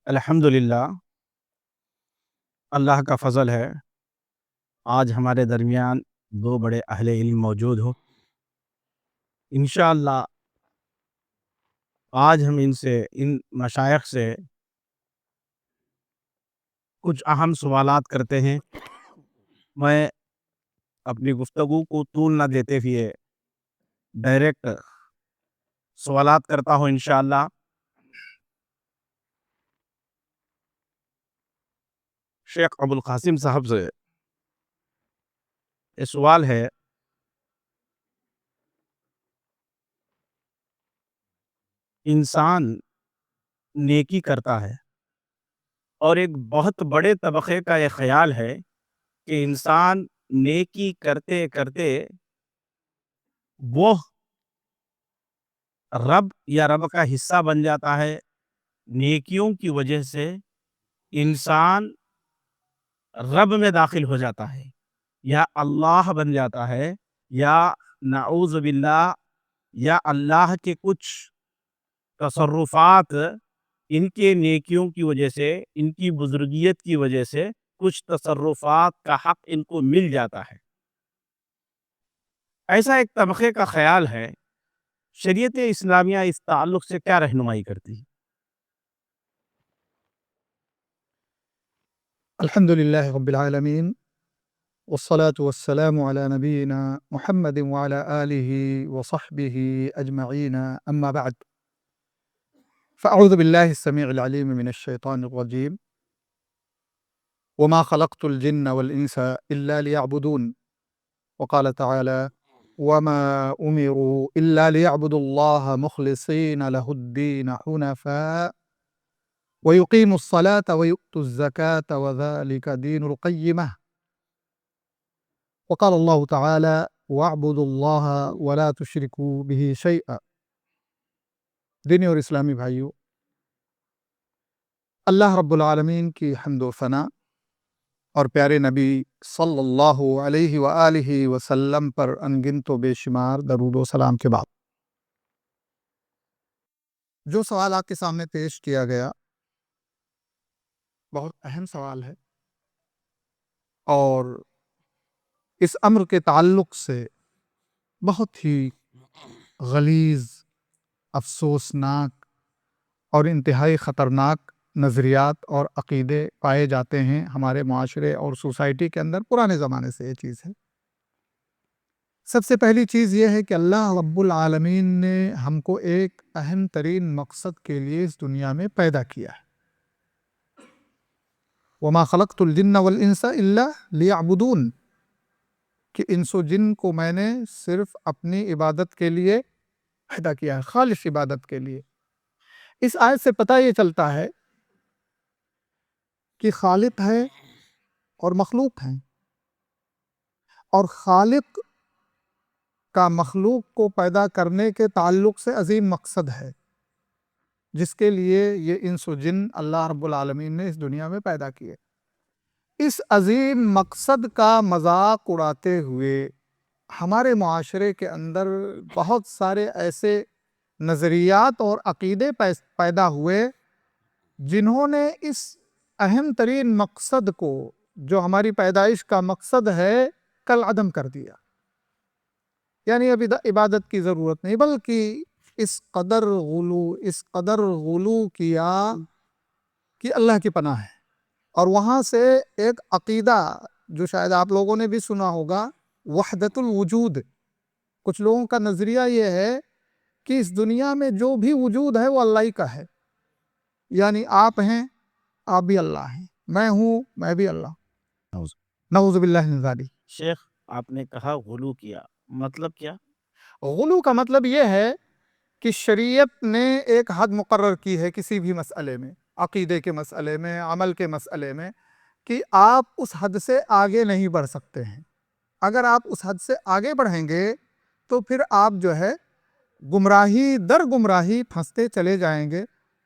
الحمدللہ اللہ کا فضل ہے۔ آج ہمارے درمیان دو بڑے اہل علم موجود ہو۔ انشاءاللہ آج ہم ان مشائخ سے کچھ اہم سوالات کرتے ہیں۔ میں اپنی گفتگو کو طول نہ دیتے ہوئے ڈائریکٹ سوالات کرتا ہوں انشاءاللہ۔ شیخ ابوالقاسم صاحب سے یہ سوال ہے، انسان نیکی کرتا ہے اور ایک بہت بڑے طبقے کا یہ خیال ہے کہ انسان نیکی کرتے کرتے وہ رب یا رب کا حصہ بن جاتا ہے۔ نیکیوں کی وجہ سے انسان رب میں داخل ہو جاتا ہے، یا اللہ بن جاتا ہے، یا نعوذ باللہ یا اللہ کے کچھ تصرفات ان کے نیکیوں کی وجہ سے، ان کی بزرگیت کی وجہ سے کچھ تصرفات کا حق ان کو مل جاتا ہے۔ ایسا ایک طبقے کا خیال ہے۔ شریعت اسلامیہ اس تعلق سے کیا رہنمائی کرتی ہے؟ الحمد للہ رب العالمین والصلاة والسلام على نبینا محمد وعلى آلہ وصحبہ اجمعین، اما بعد فاعوذ باللہ السمیع العلیم من الشیطان الرجیم وما خلقت الجن والانس الا ليعبدون، وقال تعالی وما امروا الا ليعبدوا الله مخلصین له الدین حنفاء وَيُقِيمُ الصَّلَاةَ وَيُؤْتُ الزَّكَاةَ وَذَلِكَ دِينُ الْقَيِّمَةِ، وقال اللہ تعالی وَاعْبُدُوا اللَّهَ وَلَا تُشْرِكُوا بِهِ شَيْئًا۔ دینی اور اسلامی بھائیوں، اللہ رب العالمین کی حمد و ثنا اور پیارے نبی صلی اللہ علیہ وآلہ وسلم پر انگنت و بے شمار درود و سلام کے بعد، جو سوال آپ کے سامنے پیش کیا گیا بہت اہم سوال ہے، اور اس امر کے تعلق سے بہت ہی غلیظ، افسوسناک اور انتہائی خطرناک نظریات اور عقیدے پائے جاتے ہیں ہمارے معاشرے اور سوسائٹی کے اندر۔ پرانے زمانے سے یہ چیز ہے۔ سب سے پہلی چیز یہ ہے کہ اللہ رب العالمین نے ہم کو ایک اہم ترین مقصد کے لیے اس دنیا میں پیدا کیا ہے۔ وَمَا خَلَقْتُ الْجِنَّ وَالْإِنسَ إِلَّا لِيَعْبُدُونَ، کہ انس و جن کو میں نے صرف اپنی عبادت کے لیے پیدا کیا ہے، خالص عبادت کے لیے۔ اس آیت سے پتہ یہ چلتا ہے کہ خالق ہے اور مخلوق ہیں، اور خالق کا مخلوق کو پیدا کرنے کے تعلق سے عظیم مقصد ہے، جس کے لیے یہ انس و جن اللہ رب العالمین نے اس دنیا میں پیدا کیے۔ اس عظیم مقصد کا مذاق اڑاتے ہوئے ہمارے معاشرے کے اندر بہت سارے ایسے نظریات اور عقیدے پیدا ہوئے جنہوں نے اس اہم ترین مقصد کو، جو ہماری پیدائش کا مقصد ہے، کل عدم کر دیا۔ یعنی اب عبادت کی ضرورت نہیں، بلکہ اس قدر غلو کیا کہ اللہ کی پناہ ہے۔ اور وہاں سے ایک عقیدہ جو شاید آپ لوگوں نے بھی سنا ہوگا، وحدت الوجود۔ کچھ لوگوں کا نظریہ یہ ہے کہ اس دنیا میں جو بھی وجود ہے وہ اللہ ہی کا ہے، یعنی آپ ہیں، آپ بھی اللہ ہیں، میں ہوں، میں بھی اللہ۔ نعوذ باللہ من ذالک۔ شیخ، آپ نے کہا غلو کیا، مطلب کیا؟ غلو کا مطلب یہ ہے کہ شریعت نے ایک حد مقرر کی ہے کسی بھی مسئلے میں، عقیدے کے مسئلے میں، عمل کے مسئلے میں، کہ آپ اس حد سے آگے نہیں بڑھ سکتے ہیں۔ اگر آپ اس حد سے آگے بڑھیں گے تو پھر آپ جو ہے گمراہی در گمراہی پھنستے چلے جائیں گے۔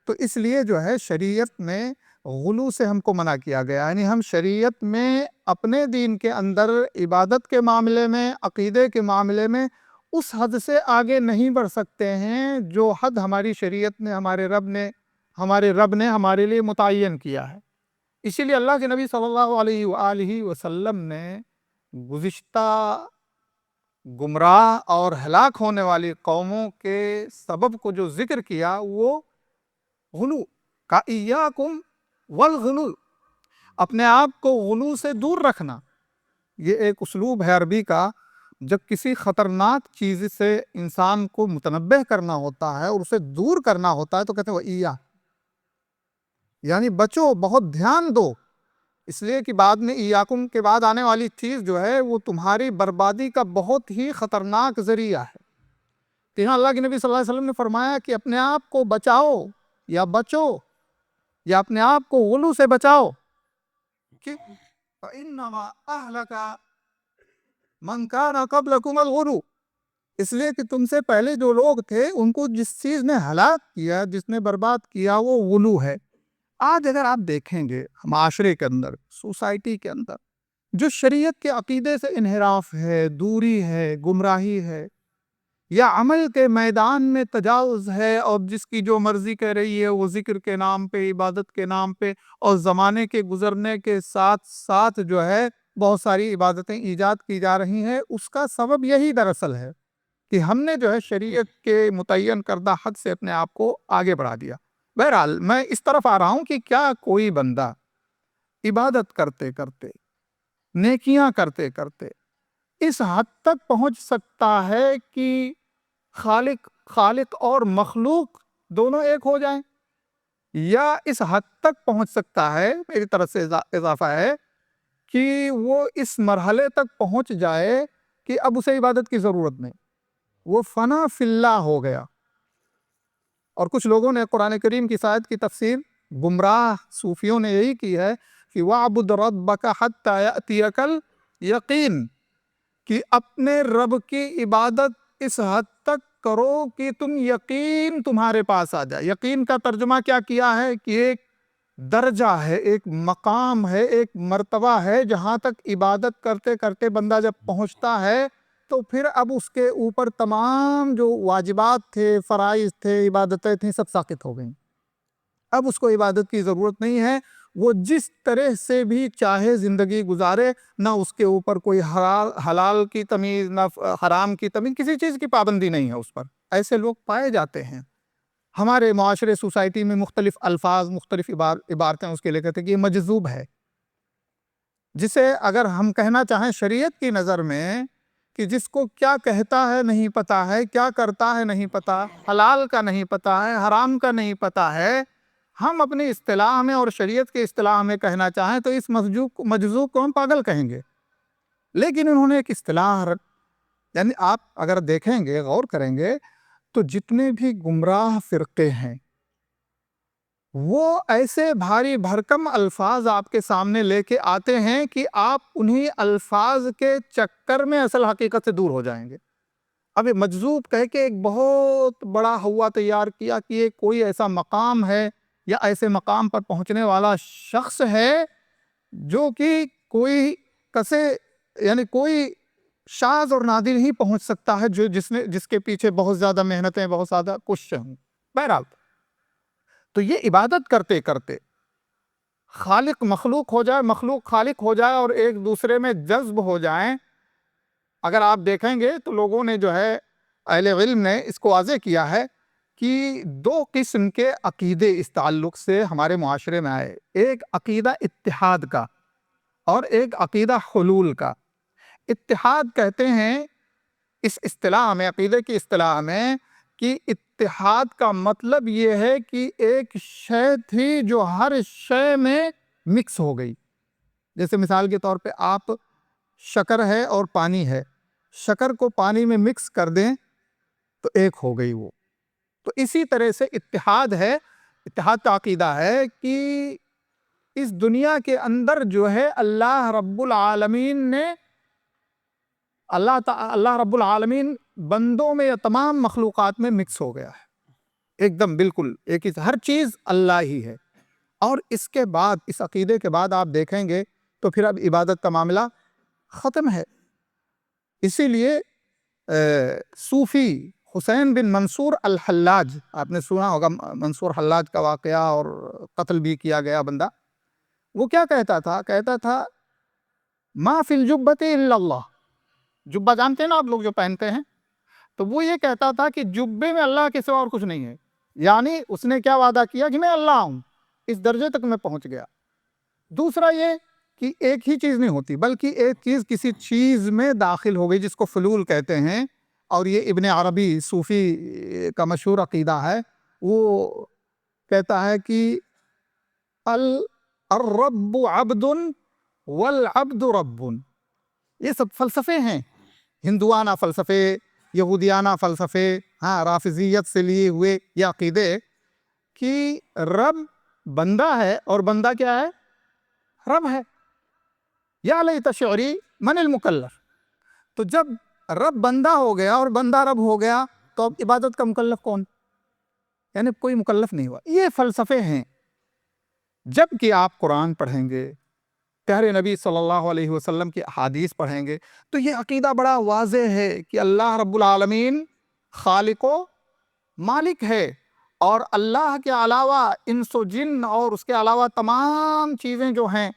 تو اس لیے جو ہے شریعت میں غلو سے ہم کو منع کیا گیا، یعنی ہم شریعت میں اپنے دین کے اندر عبادت کے معاملے میں، عقیدے کے معاملے میں اس حد سے آگے نہیں بڑھ سکتے ہیں جو حد ہماری شریعت نے، ہمارے رب نے ہمارے رب نے ہمارے لیے متعین کیا ہے۔ اسی لیے اللہ کے نبی صلی اللہ علیہ وآلہ وسلم نے گزشتہ گمراہ اور ہلاک ہونے والی قوموں کے سبب کو جو ذکر کیا وہ غلو کا، ایاکم والغلو، اپنے آپ کو غلو سے دور رکھنا۔ یہ ایک اسلوب ہے عربی کا، جب کسی خطرناک چیز سے انسان کو متنبہ کرنا ہوتا ہے اور اسے دور کرنا ہوتا ہے تو کہتے ہیں وَإِيَّا، یعنی بچو، بہت دھیان دو، اس لیے کہ بعد میں ایاکم کے بعد آنے والی چیز جو ہے وہ تمہاری بربادی کا بہت ہی خطرناک ذریعہ ہے۔ تو یہاں اللہ کے نبی صلی اللہ علیہ وسلم نے فرمایا کہ اپنے آپ کو بچاؤ یا بچو، یا اپنے آپ کو غلو سے بچاؤ، کہ فَإِنَّمَا أَهْلَكَ مَنْ كَانَ قَبْلَكُمُ الْغُلُو، اس لیے کہ تم سے پہلے جو لوگ تھے ان کو جس چیز نے ہلاک کیا، جس نے برباد کیا، وہ غلو ہے۔ آج اگر آپ دیکھیں گے معاشرے کے اندر، سوسائٹی کے اندر جو شریعت کے عقیدے سے انحراف ہے، دوری ہے، گمراہی ہے، یا عمل کے میدان میں تجاوز ہے، اور جس کی جو مرضی کہہ رہی ہے وہ ذکر کے نام پہ، عبادت کے نام پہ، اور زمانے کے گزرنے کے ساتھ ساتھ جو ہے بہت ساری عبادتیں ایجاد کی جا رہی ہیں، اس کا سبب یہی دراصل ہے کہ ہم نے جو ہے شریعت کے متعین کردہ حد سے اپنے آپ کو آگے بڑھا دیا۔ بہرحال میں اس طرف آ رہا ہوں کہ کیا کوئی بندہ عبادت کرتے کرتے، نیکیاں کرتے کرتے اس حد تک پہنچ سکتا ہے کہ خالق اور مخلوق دونوں ایک ہو جائیں، یا اس حد تک پہنچ سکتا ہے، میری طرف سے اضافہ ہے، کہ وہ اس مرحلے تک پہنچ جائے کہ اب اسے عبادت کی ضرورت نہیں، وہ فنا فی اللہ ہو گیا۔ اور کچھ لوگوں نے قرآن کریم کی آیت کی تفسیر، گمراہ صوفیوں نے یہی کی ہے کہ وَاعْبُدْ رَبَّكَ حَتَّى يَأْتِيَكَ الْيَقِينُ، کہ اپنے رب کی عبادت اس حد تک کرو کہ یقین تمہارے پاس آ جائے۔ یقین کا ترجمہ کیا کیا ہے کہ ایک درجہ ہے، ایک مقام ہے، ایک مرتبہ ہے، جہاں تک عبادت کرتے کرتے بندہ جب پہنچتا ہے تو پھر اب اس کے اوپر تمام جو واجبات تھے، فرائض تھے، عبادتیں تھیں، سب ساقط ہو گئیں۔ اب اس کو عبادت کی ضرورت نہیں ہے، وہ جس طرح سے بھی چاہے زندگی گزارے، نہ اس کے اوپر کوئی حلال کی تمیز، نہ حرام کی تمیز، کسی چیز کی پابندی نہیں ہے اس پر۔ ایسے لوگ پائے جاتے ہیں ہمارے معاشرے، سوسائٹی میں۔ مختلف الفاظ، مختلف عبارتیں اس کے لیے کہتے ہیں کہ یہ مجذوب ہے، جسے اگر ہم کہنا چاہیں شریعت کی نظر میں کہ جس کو کیا کہتا ہے نہیں پتا ہے، کیا کرتا ہے نہیں پتا، حلال کا نہیں پتا ہے، حرام کا نہیں پتا ہے، ہم اپنی اصطلاح میں اور شریعت کے اصطلاح میں کہنا چاہیں تو اس مجذوب کو ہم پاگل کہیں گے۔ لیکن انہوں نے ایک اصطلاح، یعنی آپ اگر دیکھیں گے، غور کریں گے تو جتنے بھی گمراہ فرقے ہیں وہ ایسے بھاری بھرکم الفاظ آپ کے سامنے لے کے آتے ہیں کہ آپ انہی الفاظ کے چکر میں اصل حقیقت سے دور ہو جائیں گے۔ اب یہ مجذوب کہہ کے ایک بہت بڑا ہوا تیار کیا کہ یہ کوئی ایسا مقام ہے یا ایسے مقام پر پہنچنے والا شخص ہے جو کہ کوئی یعنی کوئی شاذ اور نادر ہی پہنچ سکتا ہے، جس کے پیچھے بہت زیادہ محنتیں، بہت زیادہ کوششیں ہوں۔ بہرحال تو یہ عبادت کرتے کرتے خالق مخلوق ہو جائے، مخلوق خالق ہو جائے، اور ایک دوسرے میں جذب ہو جائیں۔ اگر آپ دیکھیں گے تو لوگوں نے جو ہے، اہل علم نے اس کو واضح کیا ہے کہ دو قسم کے عقیدے اس تعلق سے ہمارے معاشرے میں آئے، ایک عقیدہ اتحاد کا اور ایک عقیدہ حلول کا۔ اتحاد کہتے ہیں اس اصطلاح میں، عقیدے کی اصطلاح میں، کہ اتحاد کا مطلب یہ ہے کہ ایک شے تھی جو ہر شے میں مکس ہو گئی۔ جیسے مثال کے طور پہ آپ، شکر ہے اور پانی ہے، شکر کو پانی میں مکس کر دیں تو ایک ہو گئی وہ۔ تو اسی طرح سے اتحاد ہے، اتحاد کا عقیدہ ہے کہ اس دنیا کے اندر جو ہے اللہ رب العالمین بندوں میں یا تمام مخلوقات میں مکس ہو گیا ہے، ایک دم بالکل ایک ہی، ہر چیز اللہ ہی ہے۔ اور اس کے بعد، اس عقیدے کے بعد آپ دیکھیں گے تو پھر اب عبادت کا معاملہ ختم ہے۔ اسی لیے صوفی حسین بن منصور الحلاج، آپ نے سنا ہوگا منصور حلاج کا واقعہ، اور قتل بھی کیا گیا بندہ. وہ کیا کہتا تھا ما فی الجبۃ الا اللہ. جبہ جانتے ہیں نا آپ لوگ جو پہنتے ہیں، تو وہ یہ کہتا تھا کہ جبے میں اللہ کے سوا اور کچھ نہیں ہے. یعنی اس نے کیا وعدہ کیا کہ میں اللہ ہوں، اس درجے تک میں پہنچ گیا. دوسرا یہ کہ ایک ہی چیز نہیں ہوتی، بلکہ ایک چیز کسی چیز میں داخل ہو گئی، جس کو فلول کہتے ہیں. اور یہ ابن عربی صوفی کا مشہور عقیدہ ہے. وہ کہتا ہے کہ الرب عبد والعبد رب. یہ سب فلسفے ہیں، ہندوانہ فلسفے، یہودیانہ فلسفے، رافضیت سے لیے ہوئے یہ عقیدے کہ رب بندہ ہے اور بندہ کیا ہے؟ رب ہے. یا لیت شعری من المکلف. تو جب رب بندہ ہو گیا اور بندہ رب ہو گیا تو اب عبادت کا مکلف کون؟ یعنی کوئی مکلف نہیں ہوا. یہ فلسفے ہیں. جب کہ آپ قرآن پڑھیں گے، پیارے نبی صلی اللہ علیہ وسلم کی احادیث پڑھیں گے، تو یہ عقیدہ بڑا واضح ہے کہ اللہ رب العالمین خالق و مالک ہے، اور اللہ کے علاوہ انس و جن اور اس کے علاوہ تمام چیزیں جو ہیں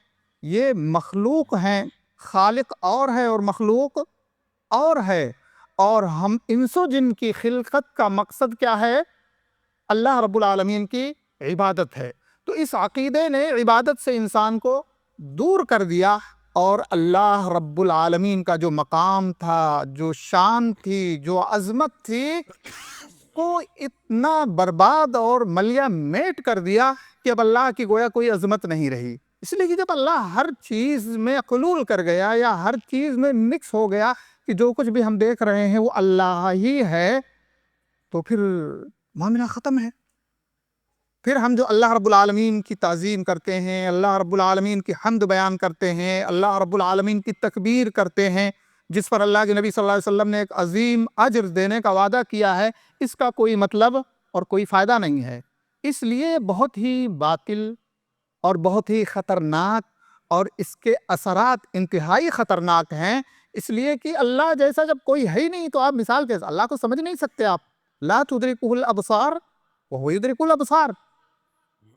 یہ مخلوق ہیں. خالق اور ہے اور مخلوق اور ہے. اور ہم انس و جن کی خلقت کا مقصد کیا ہے؟ اللہ رب العالمین کی عبادت ہے. تو اس عقیدے نے عبادت سے انسان کو دور کر دیا، اور اللہ رب العالمین کا جو مقام تھا، جو شان تھی، جو عظمت تھی، کو اتنا برباد اور ملیہ میٹ کر دیا کہ اب اللہ کی گویا کوئی عظمت نہیں رہی. اس لیے کہ جب اللہ ہر چیز میں حلول کر گیا یا ہر چیز میں مکس ہو گیا کہ جو کچھ بھی ہم دیکھ رہے ہیں وہ اللہ ہی ہے، تو پھر معاملہ ختم ہے. پھر ہم جو اللہ رب العالمین کی تعظیم کرتے ہیں، اللہ رب العالمین کی حمد بیان کرتے ہیں، اللہ رب العالمین کی تکبیر کرتے ہیں، جس پر اللہ کے نبی صلی اللہ علیہ وسلم نے ایک عظیم اجر دینے کا وعدہ کیا ہے، اس کا کوئی مطلب اور کوئی فائدہ نہیں ہے. اس لیے بہت ہی باطل اور بہت ہی خطرناک، اور اس کے اثرات انتہائی خطرناک ہیں. اس لیے کہ اللہ جیسا جب کوئی ہے ہی نہیں تو آپ مثال کیسے اللہ کو سمجھ نہیں سکتے. آپ لا تدرکہ الابصار وہو یدرک الابصار،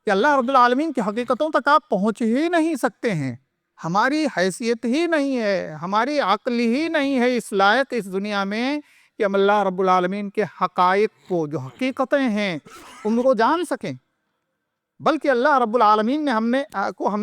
کہ اللہ رب العالمین کی حقیقتوں تک آپ پہنچ ہی نہیں سکتے ہیں. ہماری حیثیت ہی نہیں ہے، ہماری عقل ہی نہیں ہے اس لائق اس دنیا میں کہ ہم اللہ رب العالمین کے حقائق کو، جو حقیقتیں ہیں، ان کو جان سکیں. بلکہ اللہ رب العالمین نے ہم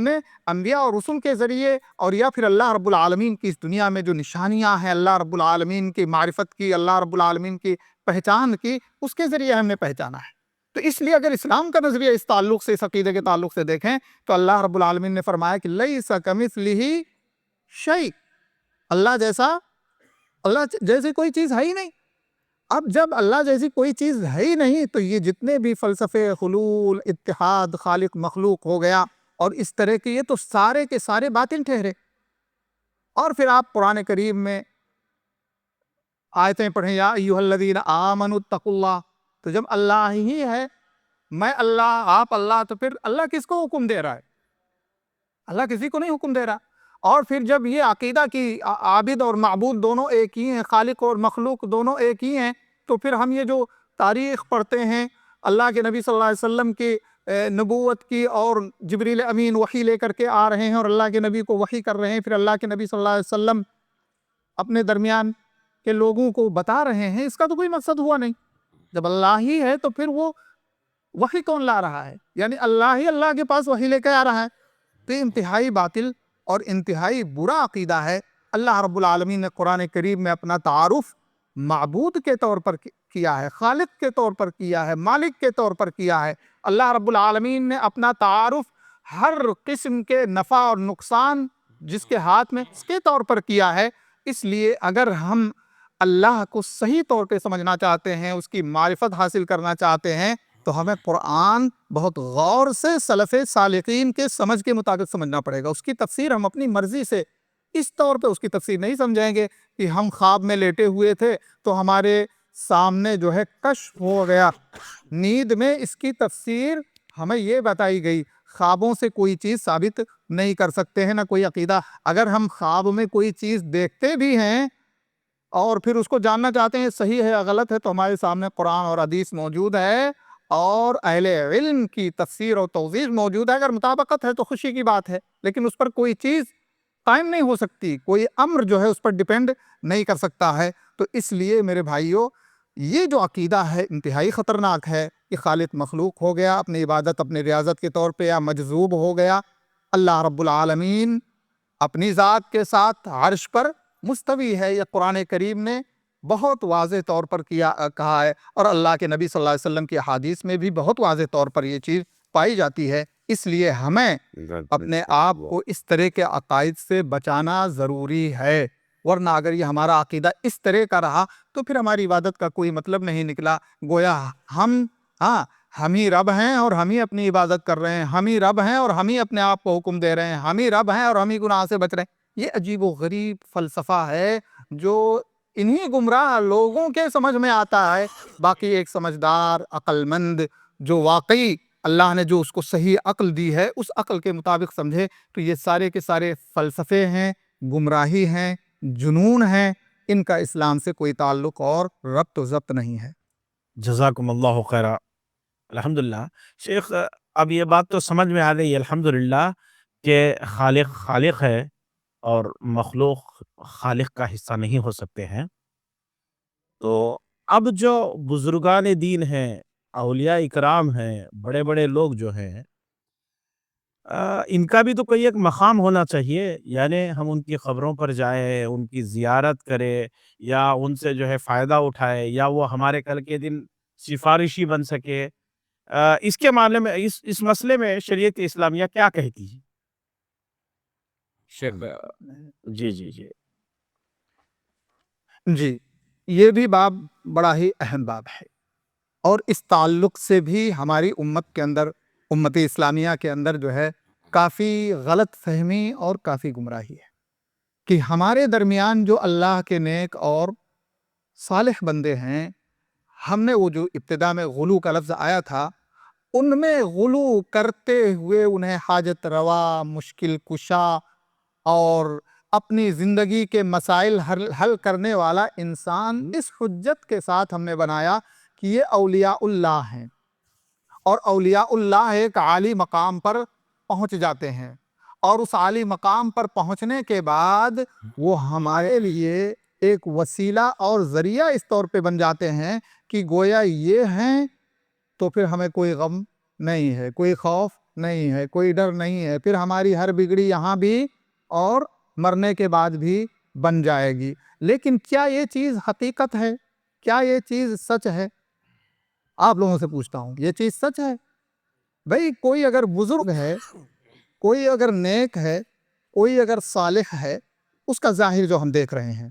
نے انبیاء اور رسول کے ذریعے، اور یا پھر اللہ رب العالمین کی اس دنیا میں جو نشانیاں ہیں اللہ رب العالمین کی معرفت کی، اللہ رب العالمین کی پہچان کی، اس کے ذریعے ہم نے پہچانا ہے. تو اس لیے اگر اسلام کا نظریہ اس تعلق سے، اس عقیدے کے تعلق سے دیکھیں تو اللہ رب العالمین نے فرمایا کہ لیس کمثلہ شیء، اللہ جیسی کوئی چیز ہے ہی نہیں. اب جب اللہ جیسی کوئی چیز ہے ہی نہیں تو یہ جتنے بھی فلسفے، حلول، اتحاد خالق مخلوق ہو گیا اور اس طرح کے، یہ تو سارے کے سارے باطل ٹھہرے. اور پھر آپ قرآن کریم میں آیتیں پڑھیں، یا ایھا الذین آمنوا اتقوا اللہ. تو جب اللہ ہی ہے، میں اللہ، آپ اللہ، تو پھر اللہ کس کو حکم دے رہا ہے؟ اللہ کسی کو نہیں حکم دے رہا. اور پھر جب یہ عقیدہ کہ عابد اور معبود دونوں ایک ہی ہیں، خالق اور مخلوق دونوں ایک ہی ہیں، تو پھر ہم یہ جو تاریخ پڑھتے ہیں اللہ کے نبی صلی اللہ علیہ وسلم کی نبوت کی، اور جبریل امین وحی لے کر کے آ رہے ہیں اور اللہ کے نبی کو وحی کر رہے ہیں، پھر اللہ کے نبی صلی اللہ علیہ وسلم اپنے درمیان کے لوگوں کو بتا رہے ہیں، اس کا تو کوئی مقصد ہوا نہیں. جب اللہ ہی ہے تو پھر وہ وحی کون لا رہا ہے؟ یعنی اللہ ہی اللہ کے پاس وحی لے کے آ رہا ہے. تو انتہائی باطل اور انتہائی برا عقیدہ ہے. اللہ رب العالمین نے قرآن کریم میں اپنا تعارف معبود کے طور پر کیا ہے، خالق کے طور پر کیا ہے، مالک کے طور پر کیا ہے. اللہ رب العالمین نے اپنا تعارف ہر قسم کے نفع اور نقصان جس کے ہاتھ میں، اس کے طور پر کیا ہے. اس لیے اگر ہم اللہ کو صحیح طور پہ سمجھنا چاہتے ہیں، اس کی معرفت حاصل کرنا چاہتے ہیں، تو ہمیں قرآن بہت غور سے سلف صالحین کے سمجھ کے مطابق سمجھنا پڑے گا. اس کی تفسیر ہم اپنی مرضی سے اس طور پہ اس کی تفسیر نہیں سمجھیں گے کہ ہم خواب میں لیٹے ہوئے تھے تو ہمارے سامنے جو ہے کشف ہو گیا. نیند میں اس کی تفسیر ہمیں یہ بتائی گئی. خوابوں سے کوئی چیز ثابت نہیں کر سکتے ہیں، نہ کوئی عقیدہ. اگر ہم خواب میں کوئی چیز دیکھتے بھی ہیں اور پھر اس کو جاننا چاہتے ہیں صحیح ہے یا غلط ہے، تو ہمارے سامنے قرآن اور حدیث موجود ہے اور اہل علم کی تفسیر اور توضیح موجود ہے۔ اگر مطابقت ہے تو خوشی کی بات ہے، لیکن اس پر کوئی چیز قائم نہیں ہو سکتی، کوئی امر جو ہے اس پر ڈیپینڈ نہیں کر سکتا ہے۔ تو اس لیے میرے بھائیوں، یہ جو عقیدہ ہے انتہائی خطرناک ہے کہ خالق مخلوق ہو گیا، اپنی عبادت اپنی ریاضت کے طور پہ یا مجذوب ہو گیا۔ اللہ رب العالمین اپنی ذات کے ساتھ عرش پر مستوی ہے، یہ قرآن کریم نے بہت واضح طور پر کہا ہے، اور اللہ کے نبی صلی اللہ علیہ وسلم کی احادیث میں بھی بہت واضح طور پر یہ چیز پائی جاتی ہے۔ اس لیے ہمیں اپنے آپ کو اس طرح کے عقائد سے بچانا ضروری ہے، ورنہ اگر یہ ہمارا عقیدہ اس طرح کا رہا تو پھر ہماری عبادت کا کوئی مطلب نہیں نکلا۔ گویا ہم ہی رب ہیں اور ہم ہی اپنی عبادت کر رہے ہیں، ہم ہی رب ہیں اور ہم ہی اپنے آپ کو حکم دے رہے ہیں، ہم ہی رب ہیں اور ہم ہی گناہ سے بچ رہے ہیں۔ یہ عجیب و غریب فلسفہ ہے جو انہی گمراہ لوگوں کے سمجھ میں آتا ہے۔ باقی ایک سمجھدار عقل مند جو واقعی اللہ نے جو اس کو صحیح عقل دی ہے اس عقل کے مطابق سمجھے تو یہ سارے کے سارے فلسفے ہیں، گمراہی ہیں، جنون ہیں، ان کا اسلام سے کوئی تعلق اور ربط و ضبط نہیں ہے۔ جزاکم اللہ خیرہ۔ الحمدللہ شیخ، اب یہ بات تو سمجھ میں آ گئی ہے الحمدللہ کہ خالق خالق ہے اور مخلوق خالق کا حصہ نہیں ہو سکتے ہیں۔ تو اب جو بزرگان دین ہیں، اولیاء اکرام ہیں، بڑے بڑے لوگ جو ہیں، ان کا بھی تو کوئی ایک مقام ہونا چاہیے، یعنی ہم ان کی قبروں پر جائیں، ان کی زیارت کریں، یا ان سے جو ہے فائدہ اٹھائے، یا وہ ہمارے کل کے دن سفارشی بن سکے۔ اس کے معاملے میں اس مسئلے میں شریعت اسلامیہ کیا کہتی ہے؟ جی جی جی جی، یہ بھی باب بڑا ہی اہم باب ہے، اور اس تعلق سے بھی ہماری امت کے اندر، امت اسلامیہ کے اندر جو ہے کافی غلط فہمی اور کافی گمراہی ہے کہ ہمارے درمیان جو اللہ کے نیک اور صالح بندے ہیں، ہم نے وہ جو ابتدا میں غلو کا لفظ آیا تھا، ان میں غلو کرتے ہوئے انہیں حاجت روا، مشکل کشا اور اپنی زندگی کے مسائل حل کرنے والا انسان اس حجت کے ساتھ ہم نے بنایا کہ یہ اولیاء اللہ ہیں، اور اولیاء اللہ ایک عالی مقام پر پہنچ جاتے ہیں، اور اس عالی مقام پر پہنچنے کے بعد وہ ہمارے لیے ایک وسیلہ اور ذریعہ اس طور پہ بن جاتے ہیں کہ گویا یہ ہیں تو پھر ہمیں کوئی غم نہیں ہے، کوئی خوف نہیں ہے، کوئی ڈر نہیں ہے، پھر ہماری ہر بگڑی یہاں بھی اور مرنے کے بعد بھی بن جائے گی۔ لیکن کیا یہ چیز حقیقت ہے؟ کیا یہ چیز سچ ہے؟ آپ لوگوں سے پوچھتا ہوں، یہ چیز سچ ہے؟ بھئی کوئی اگر بزرگ ہے، کوئی اگر نیک ہے، کوئی اگر صالح ہے، اس کا ظاہر جو ہم دیکھ رہے ہیں،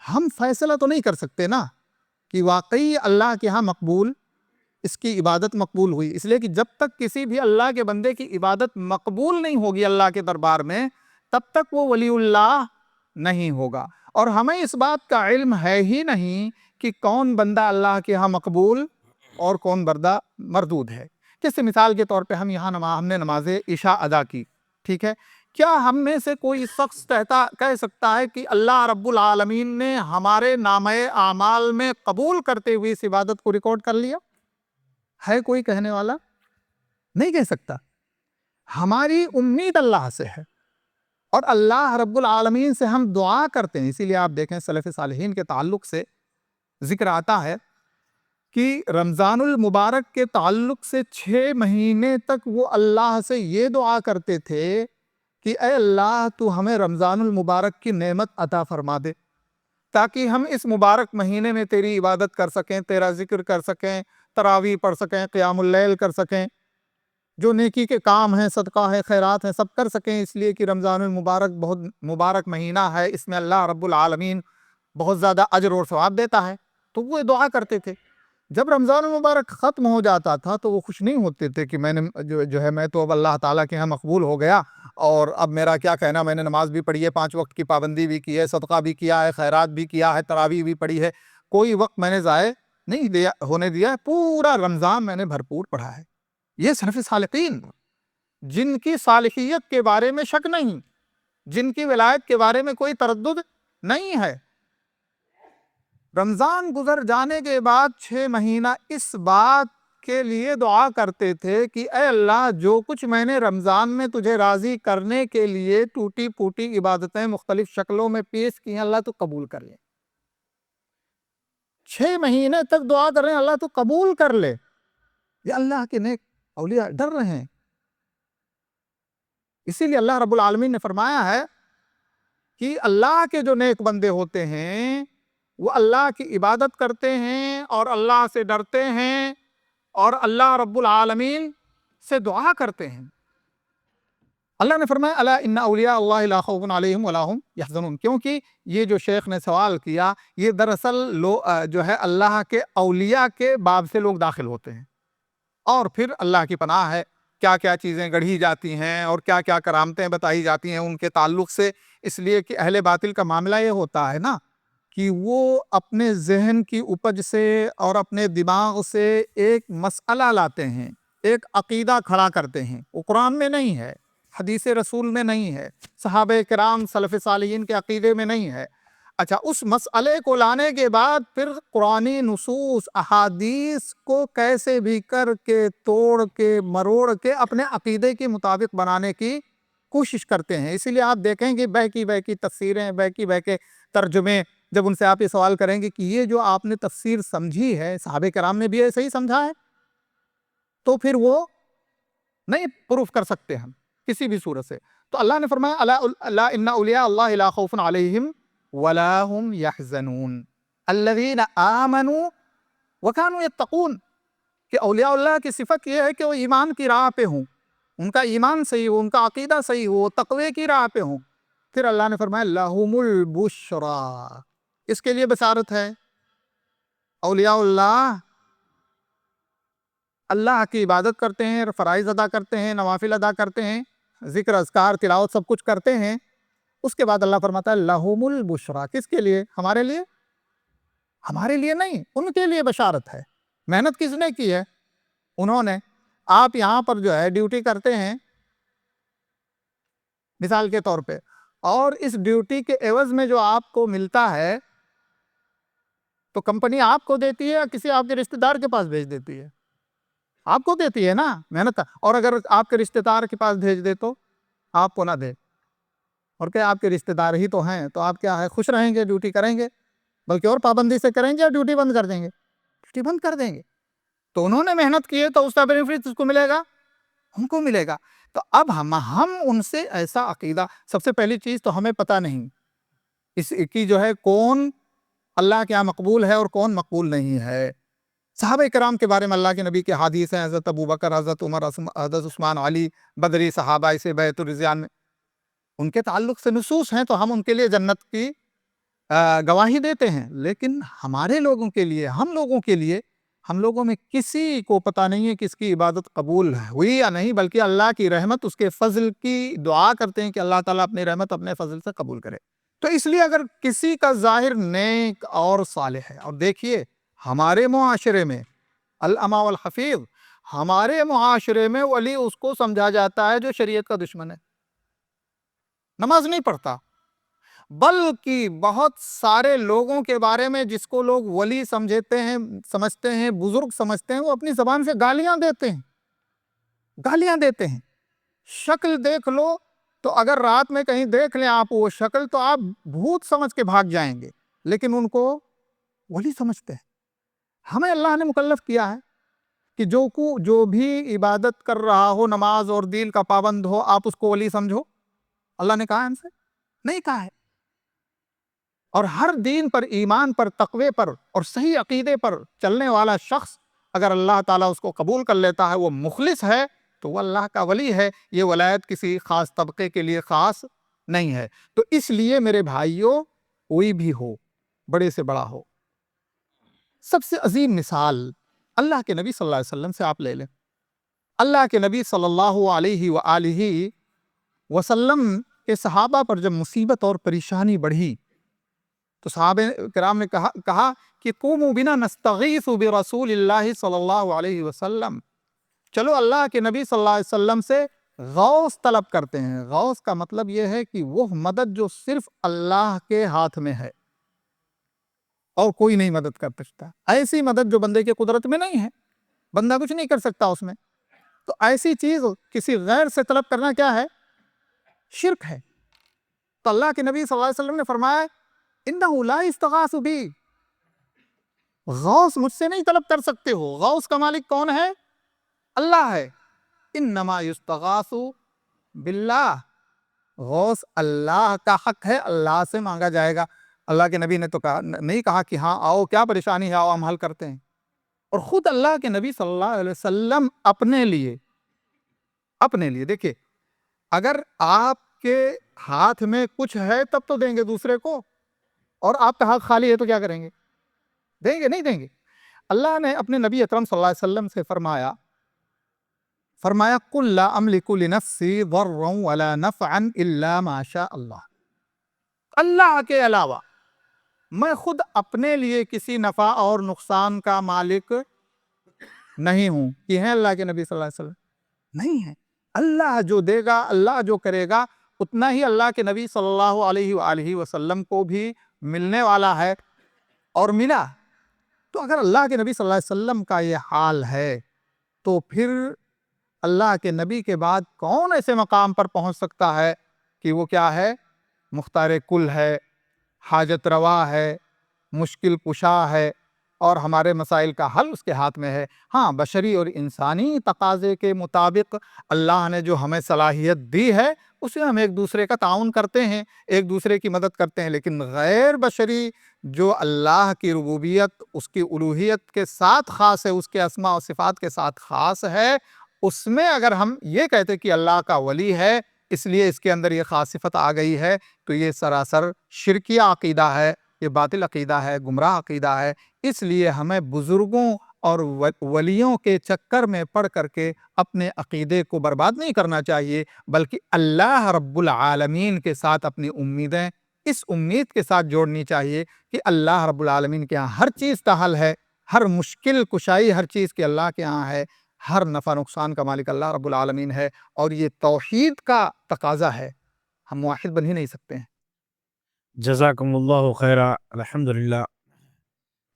ہم فیصلہ تو نہیں کر سکتے نا کہ واقعی اللہ کے ہاں مقبول، اس کی عبادت مقبول ہوئی، اس لیے کہ جب تک کسی بھی اللہ کے بندے کی عبادت مقبول نہیں ہوگی اللہ کے دربار میں، تب تک وہ ولی اللہ نہیں ہوگا۔ اور ہمیں اس بات کا علم ہے ہی نہیں کہ کون بندہ اللہ کے ہاں مقبول اور کون بندہ مردود ہے۔ جیسے مثال کے طور پہ ہم نے نماز عشاء ادا کی، ٹھیک ہے، کیا ہم میں سے کوئی شخص کہہ سکتا ہے کہ اللہ رب العالمین نے ہمارے نامہ اعمال میں قبول کرتے ہوئے اس عبادت کو ریکارڈ کر لیا؟ ہے کوئی کہنے والا؟ نہیں کہہ سکتا۔ ہماری امید اللہ سے ہے، اور اللہ رب العالمین سے ہم دعا کرتے ہیں۔ اسی لیے آپ دیکھیں سلف صالحین کے تعلق سے ذکر آتا ہے کہ رمضان المبارک کے تعلق سے 6 مہینے تک وہ اللہ سے یہ دعا کرتے تھے کہ اے اللہ تو ہمیں رمضان المبارک کی نعمت عطا فرما دے، تاکہ ہم اس مبارک مہینے میں تیری عبادت کر سکیں، تیرا ذکر کر سکیں، تراویح پڑھ سکیں، قیام اللیل کر سکیں، جو نیکی کے کام ہیں، صدقہ ہے، خیرات ہیں، سب کر سکیں، اس لیے کہ رمضان المبارک بہت مبارک مہینہ ہے، اس میں اللہ رب العالمین بہت زیادہ اجر اور ثواب دیتا ہے۔ تو وہ دعا کرتے تھے۔ جب رمضان المبارک ختم ہو جاتا تھا تو وہ خوش نہیں ہوتے تھے کہ میں نے میں تو اب اللہ تعالیٰ کے ہاں مقبول ہو گیا، اور اب میرا کیا کہنا، میں نے نماز بھی پڑھی ہے، 5 وقت کی پابندی بھی کی ہے، صدقہ بھی کیا ہے، خیرات بھی کیا ہے، تراویح بھی پڑھی ہے، کوئی وقت میں نے ضائع نہیں ہونے دیا، پورا رمضان میں نے بھرپور پڑھا ہے۔ یہ سلف صالحین جن کی صالحیت کے بارے میں شک نہیں، جن کی ولایت کے بارے میں کوئی تردد نہیں ہے، رمضان گزر جانے کے بعد 6 مہینہ اس بات کے لیے دعا کرتے تھے کہ اے اللہ جو کچھ میں نے رمضان میں تجھے راضی کرنے کے لیے ٹوٹی پھوٹی عبادتیں مختلف شکلوں میں پیش کی ہیں اللہ تو قبول کر لے. 6 مہینے تک دعا کر رہے ہیں اللہ تو قبول کر لے. یہ اللہ کے نیک اولیاء ڈر رہے ہیں. اسی لیے اللہ رب العالمین نے فرمایا ہے کہ اللہ کے جو نیک بندے ہوتے ہیں وہ اللہ کی عبادت کرتے ہیں اور اللہ سے ڈرتے ہیں اور اللہ رب العالمین سے دعا کرتے ہیں. اللہ نے فرمایا الا ان اولیاء اللہ لا خوف علیہم ولا هم يحزنون. کیونکہ یہ جو شیخ نے سوال کیا یہ دراصل جو ہے اللہ کے اولیاء کے باب سے لوگ داخل ہوتے ہیں اور پھر اللہ کی پناہ ہے کیا کیا چیزیں گڑھی جاتی ہیں اور کیا کیا کرامتیں بتائی جاتی ہیں ان کے تعلق سے. اس لیے کہ اہل باطل کا معاملہ یہ ہوتا ہے نا کہ وہ اپنے ذہن کی اپج سے اور اپنے دماغ سے ایک مسئلہ لاتے ہیں، ایک عقیدہ کھڑا کرتے ہیں. وہ قرآن میں نہیں ہے، حدیث رسول میں نہیں ہے، صحابہ کرام سلف صالحین کے عقیدے میں نہیں ہے. اچھا اس مسئلے کو لانے کے بعد پھر قرآنی نصوص احادیث کو کیسے بھی کر کے توڑ کے مروڑ کے اپنے عقیدے کے مطابق بنانے کی کوشش کرتے ہیں. اسی لیے آپ دیکھیں گے بہکی تفسیریں بہکی ترجمے جب ان سے آپ یہ سوال کریں گے کہ یہ جو آپ نے تفسیر سمجھی ہے صحابہ کرام نے بھی ایسے ہی سمجھا ہے تو پھر وہ نہیں پروف کر سکتے ہم کسی بھی صورت سے. تو اللہ نے فرمایا الا ان اولیاء اللہ لا خوف علیہم ولا هم يحزنون الذين آمنوا وكانوا يتقون. کہ اولیاء اللہ کی صفت یہ ہے کہ وہ ایمان کی راہ پہ ہوں، ان کا ایمان صحیح ہو، ان کا عقیدہ صحیح ہو، تقوی کی راہ پہ ہوں. پھر اللہ نے فرمایا لہم البشرا، اس کے لیے بشارت ہے. اولیاء اللہ اللہ کی عبادت کرتے ہیں، فرائض ادا کرتے ہیں، نوافل ادا کرتے ہیں، ذکر اذکار تلاوت سب کچھ کرتے ہیں. اس کے بعد اللہ فرماتا ہے لہم البشرا. کس کے لیے؟ ہمارے لیے؟ ہمارے لیے نہیں، ان کے لیے بشارت ہے. محنت کس نے کی ہے؟ انہوں نے. آپ یہاں پر جو ہے ڈیوٹی کرتے ہیں مثال کے طور پہ، اور اس ڈیوٹی کے عوض میں جو آپ کو ملتا ہے تو کمپنی آپ کو دیتی ہے یا کسی آپ کے رشتہ دار کے پاس بھیج دیتی ہے؟ آپ کو دیتی ہے نا محنت. اور اگر آپ کے رشتہ دار کے پاس بھیج دے تو آپ کو نہ دے، اور کیا آپ کے رشتہ دار ہی تو ہیں تو آپ کیا ہے خوش رہیں گے، ڈیوٹی کریں گے، بلکہ اور پابندی سے کریں گے یا ڈیوٹی بند کر دیں گے؟ ڈیوٹی بند کر دیں گے. تو انہوں نے محنت کی ہے تو اس کا بینیفٹ اس کو ملے گا، ہم کو ملے گا. تو اب ہم ان سے ایسا عقیدہ، سب سے پہلی چیز تو ہمیں پتہ نہیں اس کی جو ہے کون اللہ کے یہاں مقبول ہے اور کون مقبول نہیں ہے. صحابہ کرام کے بارے میں اللہ کے نبی کے حدیث ہیں، حضرت ابو بکر، حضرت عمر، حضرت عثمان، علی، بدری صحابہ سے بیعت الرضوان میں ان کے تعلق سے نصوص ہیں تو ہم ان کے لیے جنت کی گواہی دیتے ہیں. لیکن ہمارے لوگوں کے لیے، ہم لوگوں میں کسی کو پتہ نہیں ہے کہ اس کی عبادت قبول ہوئی یا نہیں، بلکہ اللہ کی رحمت، اس کے فضل کی دعا کرتے ہیں کہ اللہ تعالیٰ اپنی رحمت اپنے فضل سے قبول کرے. تو اس لیے اگر کسی کا ظاہر نیک اور صالح ہے، اور دیکھیے ہمارے معاشرے میں الامہ والحفیظ، ہمارے معاشرے میں ولی اس کو سمجھا جاتا ہے جو شریعت کا دشمن ہے، نماز نہیں پڑھتا. بلکہ بہت سارے لوگوں کے بارے میں جس کو لوگ ولی سمجھتے ہیں، بزرگ سمجھتے ہیں، وہ اپنی زبان سے گالیاں دیتے ہیں. شکل دیکھ لو تو اگر رات میں کہیں دیکھ لیں آپ وہ شکل تو آپ بھوت سمجھ کے بھاگ جائیں گے، لیکن ان کو ولی سمجھتے ہیں. ہمیں اللہ نے مکلف کیا ہے کہ جو بھی عبادت کر رہا ہو، نماز اور دین کا پابند ہو، آپ اس کو ولی سمجھو. اللہ نے کہا ہم سے نہیں کہا ہے. اور ہر دین پر، ایمان پر، تقوی پر اور صحیح عقیدے پر چلنے والا شخص اگر اللہ تعالیٰ اس کو قبول کر لیتا ہے، وہ مخلص ہے تو وہ اللہ کا ولی ہے. یہ ولایت کسی خاص طبقے کے لیے خاص نہیں ہے. تو اس لیے میرے بھائیوں، کوئی بھی ہو، بڑے سے بڑا ہو، سب سے عظیم مثال اللہ کے نبی صلی اللہ علیہ وسلم سے آپ لے لیں. اللہ کے نبی صلی اللہ علیہ وآلہ وسلم کے صحابہ پر جب مصیبت اور پریشانی بڑھی تو صحابہ کرام نے کہا کہ قوموا بنا نستغیث برسول اللہ صلی اللہ علیہ وسلم، چلو اللہ کے نبی صلی اللہ علیہ وسلم سے غوث طلب کرتے ہیں. غوث کا مطلب یہ ہے کہ وہ مدد جو صرف اللہ کے ہاتھ میں ہے. اور کوئی نہیں مدد کر سکتا. ایسی مدد جو بندے کی قدرت میں نہیں ہے, بندہ کچھ نہیں کر سکتا اس میں. تو ایسی چیز کسی غیر سے طلب کرنا کیا ہے؟ شرک ہے. تو اللہ کے نبی صلی اللہ علیہ وسلم نے فرمایا انہ لا یستغاث بی, غوث مجھ سے نہیں طلب کر سکتے ہو. غوث کا مالک کون ہے؟ اللہ ہے. انما یستغاث باللہ, غوث اللہ کا حق ہے, اللہ سے مانگا جائے گا. اللہ کے نبی نے تو نہیں کہا کہ ہاں آؤ کیا پریشانی ہے, آؤ ہم حل کرتے ہیں. اور خود اللہ کے نبی صلی اللہ علیہ وسلم اپنے لیے دیکھیں, اگر آپ کے ہاتھ میں کچھ ہے تب تو دیں گے دوسرے کو, اور آپ کا ہاتھ خالی ہے تو کیا کریں گے؟ دیں گے؟ نہیں دیں گے. اللہ نے اپنے نبی اکرم صلی اللہ علیہ وسلم سے فرمایا قُلْ لَا أَمْلِكُ لِنَفْسِي ضَرًّا وَلَا نَفْعًا إِلَّا مَا شَاءَ اللَّهُ, اللہ کے علاوہ میں خود اپنے لیے کسی نفع اور نقصان کا مالک نہیں ہوں. یہ ہے اللہ کے نبی صلی اللہ علیہ وسلم؟ نہیں ہے. اللہ جو دے گا, اللہ جو کرے گا, اتنا ہی اللہ کے نبی صلی اللہ علیہ وآلہ وسلم کو بھی ملنے والا ہے اور ملا. تو اگر اللہ کے نبی صلی اللہ علیہ وسلم کا یہ حال ہے تو پھر اللہ کے نبی کے بعد کون ایسے مقام پر پہنچ سکتا ہے کہ وہ کیا ہے؟ مختار کل ہے, حاجت روا ہے, مشکل کشا ہے, اور ہمارے مسائل کا حل اس کے ہاتھ میں ہے. ہاں, بشری اور انسانی تقاضے کے مطابق اللہ نے جو ہمیں صلاحیت دی ہے اسے ہم ایک دوسرے کا تعاون کرتے ہیں, ایک دوسرے کی مدد کرتے ہیں. لیکن غیر بشری جو اللہ کی ربوبیت, اس کی الوہیت کے ساتھ خاص ہے, اس کے اسماء و صفات کے ساتھ خاص ہے, اس میں اگر ہم یہ کہتے کہ اللہ کا ولی ہے اس لیے اس کے اندر یہ خاص صفت آ گئی ہے, تو یہ سراسر شرکیہ عقیدہ ہے, یہ باطل عقیدہ ہے, گمراہ عقیدہ ہے. اس لیے ہمیں بزرگوں اور ولیوں کے چکر میں پڑ کر کے اپنے عقیدے کو برباد نہیں کرنا چاہیے, بلکہ اللہ رب العالمین کے ساتھ اپنی امیدیں اس امید کے ساتھ جوڑنی چاہیے کہ اللہ رب العالمین کے ہاں ہر چیز کا حل ہے, ہر مشکل کشائی ہر چیز کے اللہ کے ہاں ہے, ہر نفع نقصان کا مالک اللہ رب العالمین ہے. اور یہ توحید کا تقاضا ہے, ہم موحد بن ہی نہیں سکتے ہیں. جزاکم اللہ خیرہ. الحمدللہ.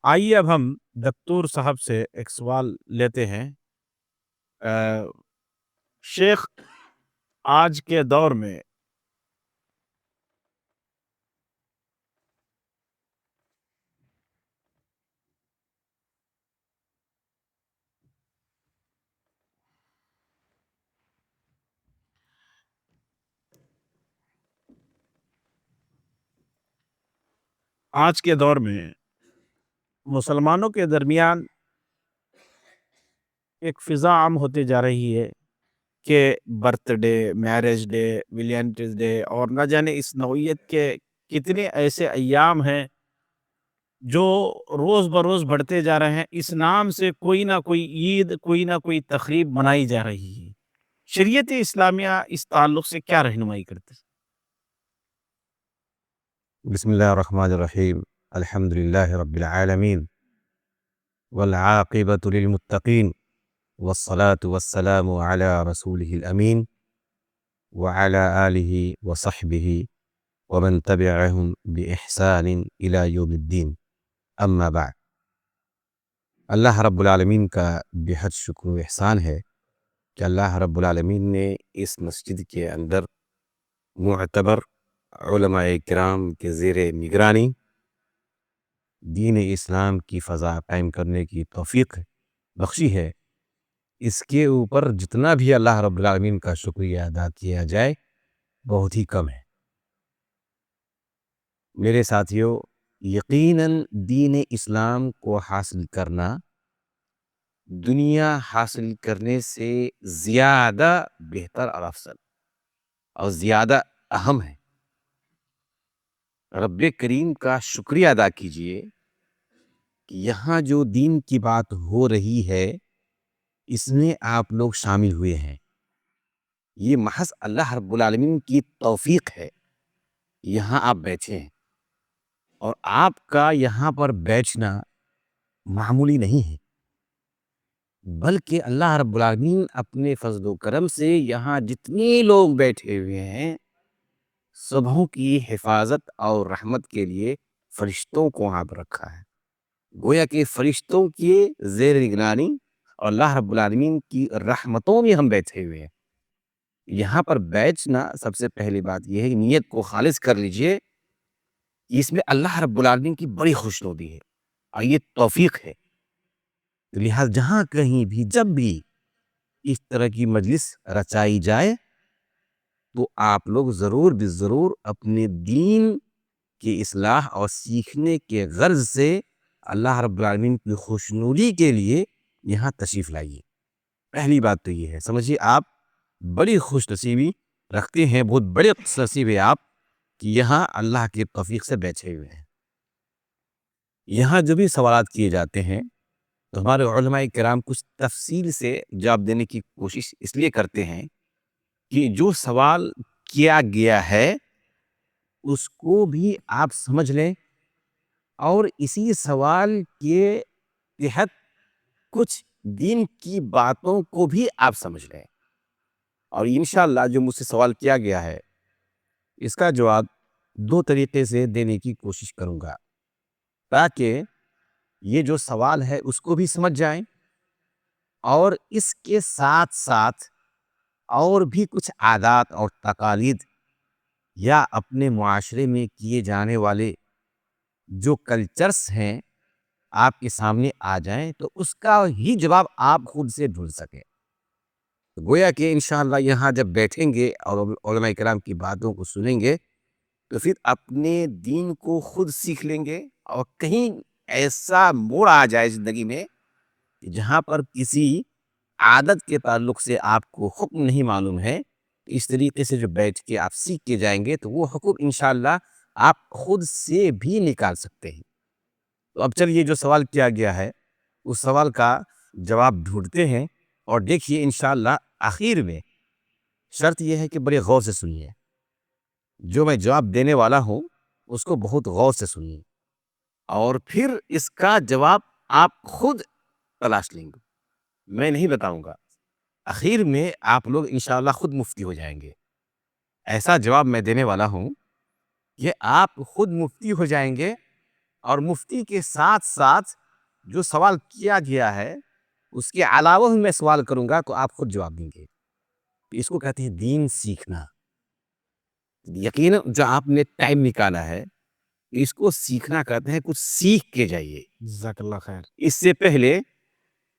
آئیے اب ہم دکتور صاحب سے ایک سوال لیتے ہیں. شیخ, آج کے دور میں مسلمانوں کے درمیان ایک فضا عام ہوتے جا رہی ہے کہ birth day, marriage day, Valentines day اور نہ جانے اس نوعیت کے کتنے ایسے ایام ہیں جو روز بروز بڑھتے جا رہے ہیں. اس نام سے کوئی نہ کوئی عید, کوئی نہ کوئی تقریب منائی جا رہی ہے. شریعت اسلامیہ اس تعلق سے کیا رہنمائی کرتے ہیں؟ بسم اللہ الرحمن الرحیم. الحمد للہ رب العالمین والعاقبۃ للمتقین والصلاة والسلام علی رسولہ الامین وعلی آلہ وصحبہ ومن تبعہم بإحسان الی یوم الدین. اما بعد, اللہ رب العالمین کا بہت شکر و احسان ہے کہ اللہ رب العالمین نے اس مسجد کے اندر معتبر علماء کرام کے زیر نگرانی دین اسلام کی فضا قائم کرنے کی توفیق بخشی ہے. اس کے اوپر جتنا بھی اللہ رب العالمین کا شکریہ ادا کیا جائے بہت ہی کم ہے. میرے ساتھیو, یقیناً دین اسلام کو حاصل کرنا دنیا حاصل کرنے سے زیادہ بہتر اور افضل اور زیادہ اہم ہے. رب کریم کا شکریہ ادا کیجئے کہ یہاں جو دین کی بات ہو رہی ہے اس میں آپ لوگ شامل ہوئے ہیں. یہ محض اللہ رب العالمین کی توفیق ہے. یہاں آپ بیٹھے ہیں اور آپ کا یہاں پر بیٹھنا معمولی نہیں ہے, بلکہ اللہ رب العالمین اپنے فضل و کرم سے یہاں جتنے لوگ بیٹھے ہوئے ہیں سبھوں کی حفاظت اور رحمت کے لیے فرشتوں کو آپ رکھا ہے. گویا کہ فرشتوں کی زیر نگرانی اور اللہ رب العالمین کی رحمتوں میں ہم بیٹھے ہوئے ہیں. یہاں پر بیٹھنا سب سے پہلی بات یہ ہے کہ نیت کو خالص کر لیجئے. اس میں اللہ رب العالمین کی بڑی خوشنودی ہے اور یہ توفیق ہے. لہٰذا جہاں کہیں بھی جب بھی اس طرح کی مجلس رچائی جائے تو آپ لوگ ضرور ضرور اپنے دین کی اصلاح اور سیکھنے کے غرض سے اللہ رب العالمین کی خوشنودی کے لیے یہاں تشریف لائیے. پہلی بات تو یہ ہے. سمجھیے آپ بڑی خوش نصیبی رکھتے ہیں, بہت بڑے خوش نصیب ہے آپ کہ یہاں اللہ کے توفیق سے بیٹھے ہوئے ہیں. یہاں جو بھی سوالات کیے جاتے ہیں تو ہمارے علماء کرام کچھ تفصیل سے جواب دینے کی کوشش اس لیے کرتے ہیں کہ جو سوال کیا گیا ہے اس کو بھی آپ سمجھ لیں اور اسی سوال کے تحت کچھ دین کی باتوں کو بھی آپ سمجھ لیں. اور انشاءاللہ جو مجھ سے سوال کیا گیا ہے اس کا جواب دو طریقے سے دینے کی کوشش کروں گا تاکہ یہ جو سوال ہے اس کو بھی سمجھ جائیں اور اس کے ساتھ ساتھ اور بھی کچھ عادات اور تقالید یا اپنے معاشرے میں کیے جانے والے جو کلچرز ہیں آپ کے سامنے آ جائیں تو اس کا ہی جواب آپ خود سے ڈھونڈ سکیں. گویا کہ انشاءاللہ یہاں جب بیٹھیں گے اور علماء کرام کی باتوں کو سنیں گے تو پھر اپنے دین کو خود سیکھ لیں گے. اور کہیں ایسا موڑ آ جائے زندگی میں جہاں پر کسی عادت کے تعلق سے آپ کو حکم نہیں معلوم ہے, اس طریقے سے جو بیٹھ کے آپ سیکھ کے جائیں گے تو وہ حکم انشاءاللہ آپ خود سے بھی نکال سکتے ہیں. تو اب چلیے جو سوال کیا گیا ہے اس سوال کا جواب ڈھونڈتے ہیں اور دیکھیے انشاءاللہ آخر میں شرط یہ ہے کہ بڑے غور سے سنیے. جو میں جواب دینے والا ہوں اس کو بہت غور سے سنیے اور پھر اس کا جواب آپ خود تلاش لیں گے, میں نہیں بتاؤں گا. آخر میں آپ لوگ انشاءاللہ خود مفتی ہو جائیں گے. ایسا جواب میں دینے والا ہوں کہ آپ خود مفتی ہو جائیں گے اور مفتی کے ساتھ ساتھ جو سوال کیا گیا ہے اس کے علاوہ میں سوال کروں گا تو آپ خود جواب دیں گے. اس کو کہتے ہیں دین سیکھنا. یقیناً جو آپ نے ٹائم نکالا ہے اس کو سیکھنا کہتے ہیں, کچھ سیکھ کے جائیے. جزاک اللہ خیر. اس سے پہلے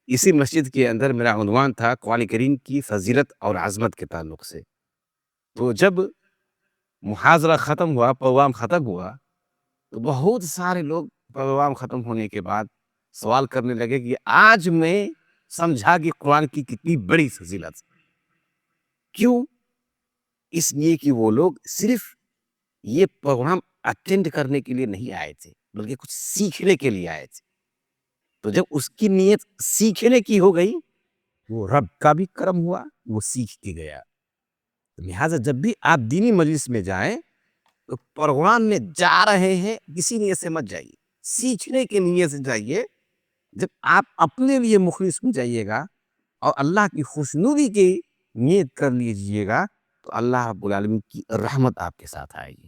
اسی مسجد کے اندر میرا عنوان تھا قرآن کریم کی فضیلت اور عظمت کے تعلق سے. تو جب محاضرہ ختم ہوا, پروگرام ختم ہوا تو بہت سارے لوگ پروگرام ختم ہونے کے بعد سوال کرنے لگے کہ آج میں سمجھا کہ قرآن کی کتنی بڑی فضیلت. کیوں؟ اس لیے کہ وہ لوگ صرف یہ پروگرام اٹینڈ کرنے کے لیے نہیں آئے تھے بلکہ کچھ سیکھنے کے لیے آئے تھے. تو جب اس کی نیت سیکھنے کی ہو گئی وہ رب کا بھی کرم ہوا, وہ سیکھ کے گیا. لہٰذا جب بھی آپ دینی مجلس میں جائیں تو پروگرام میں جا رہے ہیں کسی نیت سے مت جائیے, سیکھنے کے نیت سے جائیے. جب آپ اپنے لیے مخلص ہو جائیے گا اور اللہ کی خوشنودی کی نیت کر لیجئے گا تو اللہ رب العالمین کی رحمت آپ کے ساتھ آئے گی.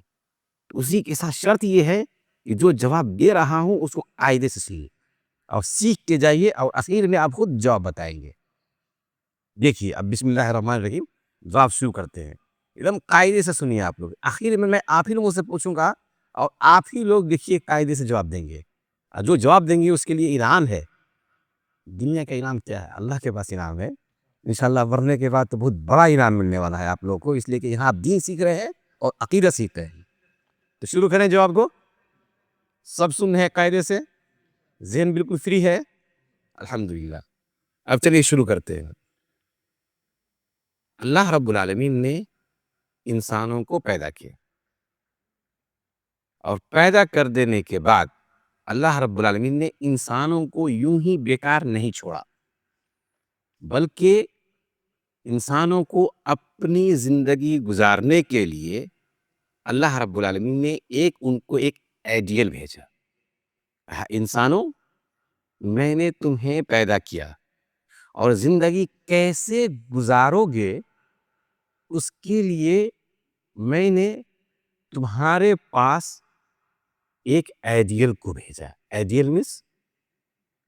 اسی کے ساتھ شرط یہ ہے کہ جو جواب دے رہا ہوں اس کو قاعدے سے سنیے اور سیکھ کے جائیے اور آخر میں آپ خود جواب بتائیں گے. دیکھیے اب بسم اللہ الرحمن الرحیم جواب شروع کرتے ہیں. ایک دم قاعدے سے سنیے آپ لوگ. آخر میں آپ ہی لوگوں سے پوچھوں گا اور آپ ہی لوگ دیکھیے قاعدے سے جواب دیں گے. جو جواب دیں گے اس کے لیے انعام ہے. دنیا کا انعام کیا ہے؟ اللہ کے پاس انعام ہے. انشاءاللہ مرنے کے بعد تو بہت بڑا انعام ملنے والا ہے آپ لوگوں کو, اس لیے کہ یہاں آپ دین سیکھ رہے ہیں اور عقیدہ سیکھ رہے ہیں. تو شروع کریں جواب کو. سب سن ہے قاعدے سے, ذہن بالکل فری ہے. الحمدللہ. اب چلیے شروع کرتے ہیں. اللہ رب العالمین نے انسانوں کو پیدا کیا اور پیدا کر دینے کے بعد اللہ رب العالمین نے انسانوں کو یوں ہی بیکار نہیں چھوڑا بلکہ انسانوں کو اپنی زندگی گزارنے کے لیے اللہ رب العالمین نے ان کو ایک آئیڈیل بھیجا. انسانوں, میں نے تمہیں پیدا کیا اور زندگی کیسے گزارو گے اس کے لیے میں نے تمہارے پاس ایک آئیڈیل کو بھیجا. آئیڈیل مینس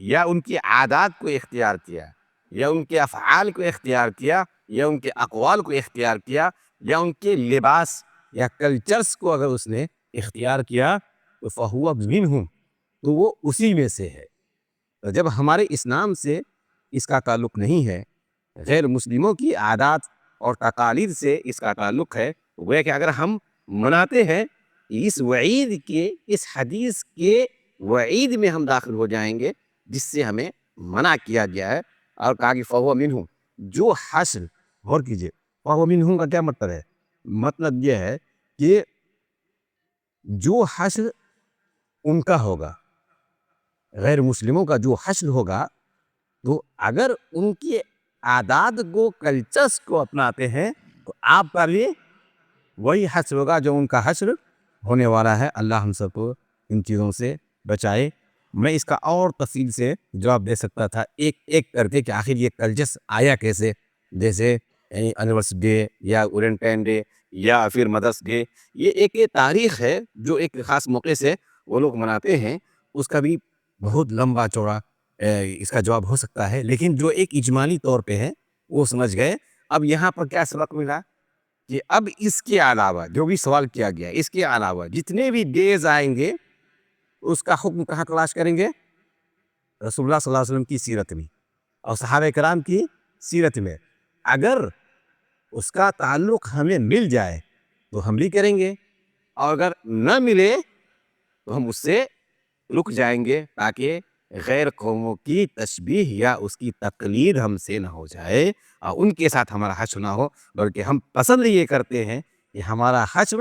یا ان کی عادات کو اختیار کیا یا ان کے افعال کو اختیار کیا یا ان کے اقوال کو اختیار کیا یا ان کے لباس یا کلچرز کو اگر اس نے اختیار کیا تو فہو منہم، تو وہ اسی میں سے ہے۔ تو جب ہمارے اسلام سے اس کا تعلق نہیں ہے، غیر مسلموں کی عادات اور تقالید سے اس کا تعلق ہے، وہ کہ اگر ہم مناتے ہیں اس وعید کے، اس حدیث کے وعید میں ہم داخل ہو جائیں گے جس سے ہمیں منع کیا گیا ہے، اور کہا کہ فہو منہم، جو حشر، غور کیجئے فہو منہم کا کیا مطلب ہے؟ مطلب یہ ہے کہ جو حشر ان کا ہوگا، غیر مسلموں کا جو حشر ہوگا، تو اگر ان کی عادات کو، کلچرز کو اپناتے ہیں تو آپ کا بھی وہی حشر ہوگا جو ان کا حشر ہونے والا ہے۔ اللہ ہم سب کو ان چیزوں سے بچائے۔ میں اس کا اور تفصیل سے جواب دے سکتا تھا ایک ایک کر کے کہ آخر یہ کلچرز آیا کیسے، جیسے اینیورسری ڈے یا ویلنٹائن ڈے یا پھر مدرس ڈے، یہ ایک تاریخ ہے جو ایک خاص موقع سے وہ لوگ مناتے ہیں۔ اس کا بھی بہت لمبا چوڑا اس کا جواب ہو سکتا ہے، لیکن جو ایک اجمالی طور پہ ہے وہ سمجھ گئے۔ اب یہاں پر کیا سبق ملا کہ اب اس کے علاوہ جو بھی سوال کیا گیا، اس کے علاوہ جتنے بھی ڈیز آئیں گے اس کا حکم کہاں تلاش کریں گے؟ رسول اللہ صلی اللہ علیہ وسلم کی سیرت میں اور صحابہ کرام کی سیرت میں۔ اگر اس کا تعلق ہمیں مل جائے تو ہم بھی کریں گے، اور اگر نہ ملے تو ہم اس سے رک جائیں گے تاکہ غیر قوموں کی تشبیہ یا اس کی تقلید ہم سے نہ ہو جائے اور ان کے ساتھ ہمارا حشر نہ ہو، بلکہ ہم پسند یہ کرتے ہیں کہ ہمارا حشر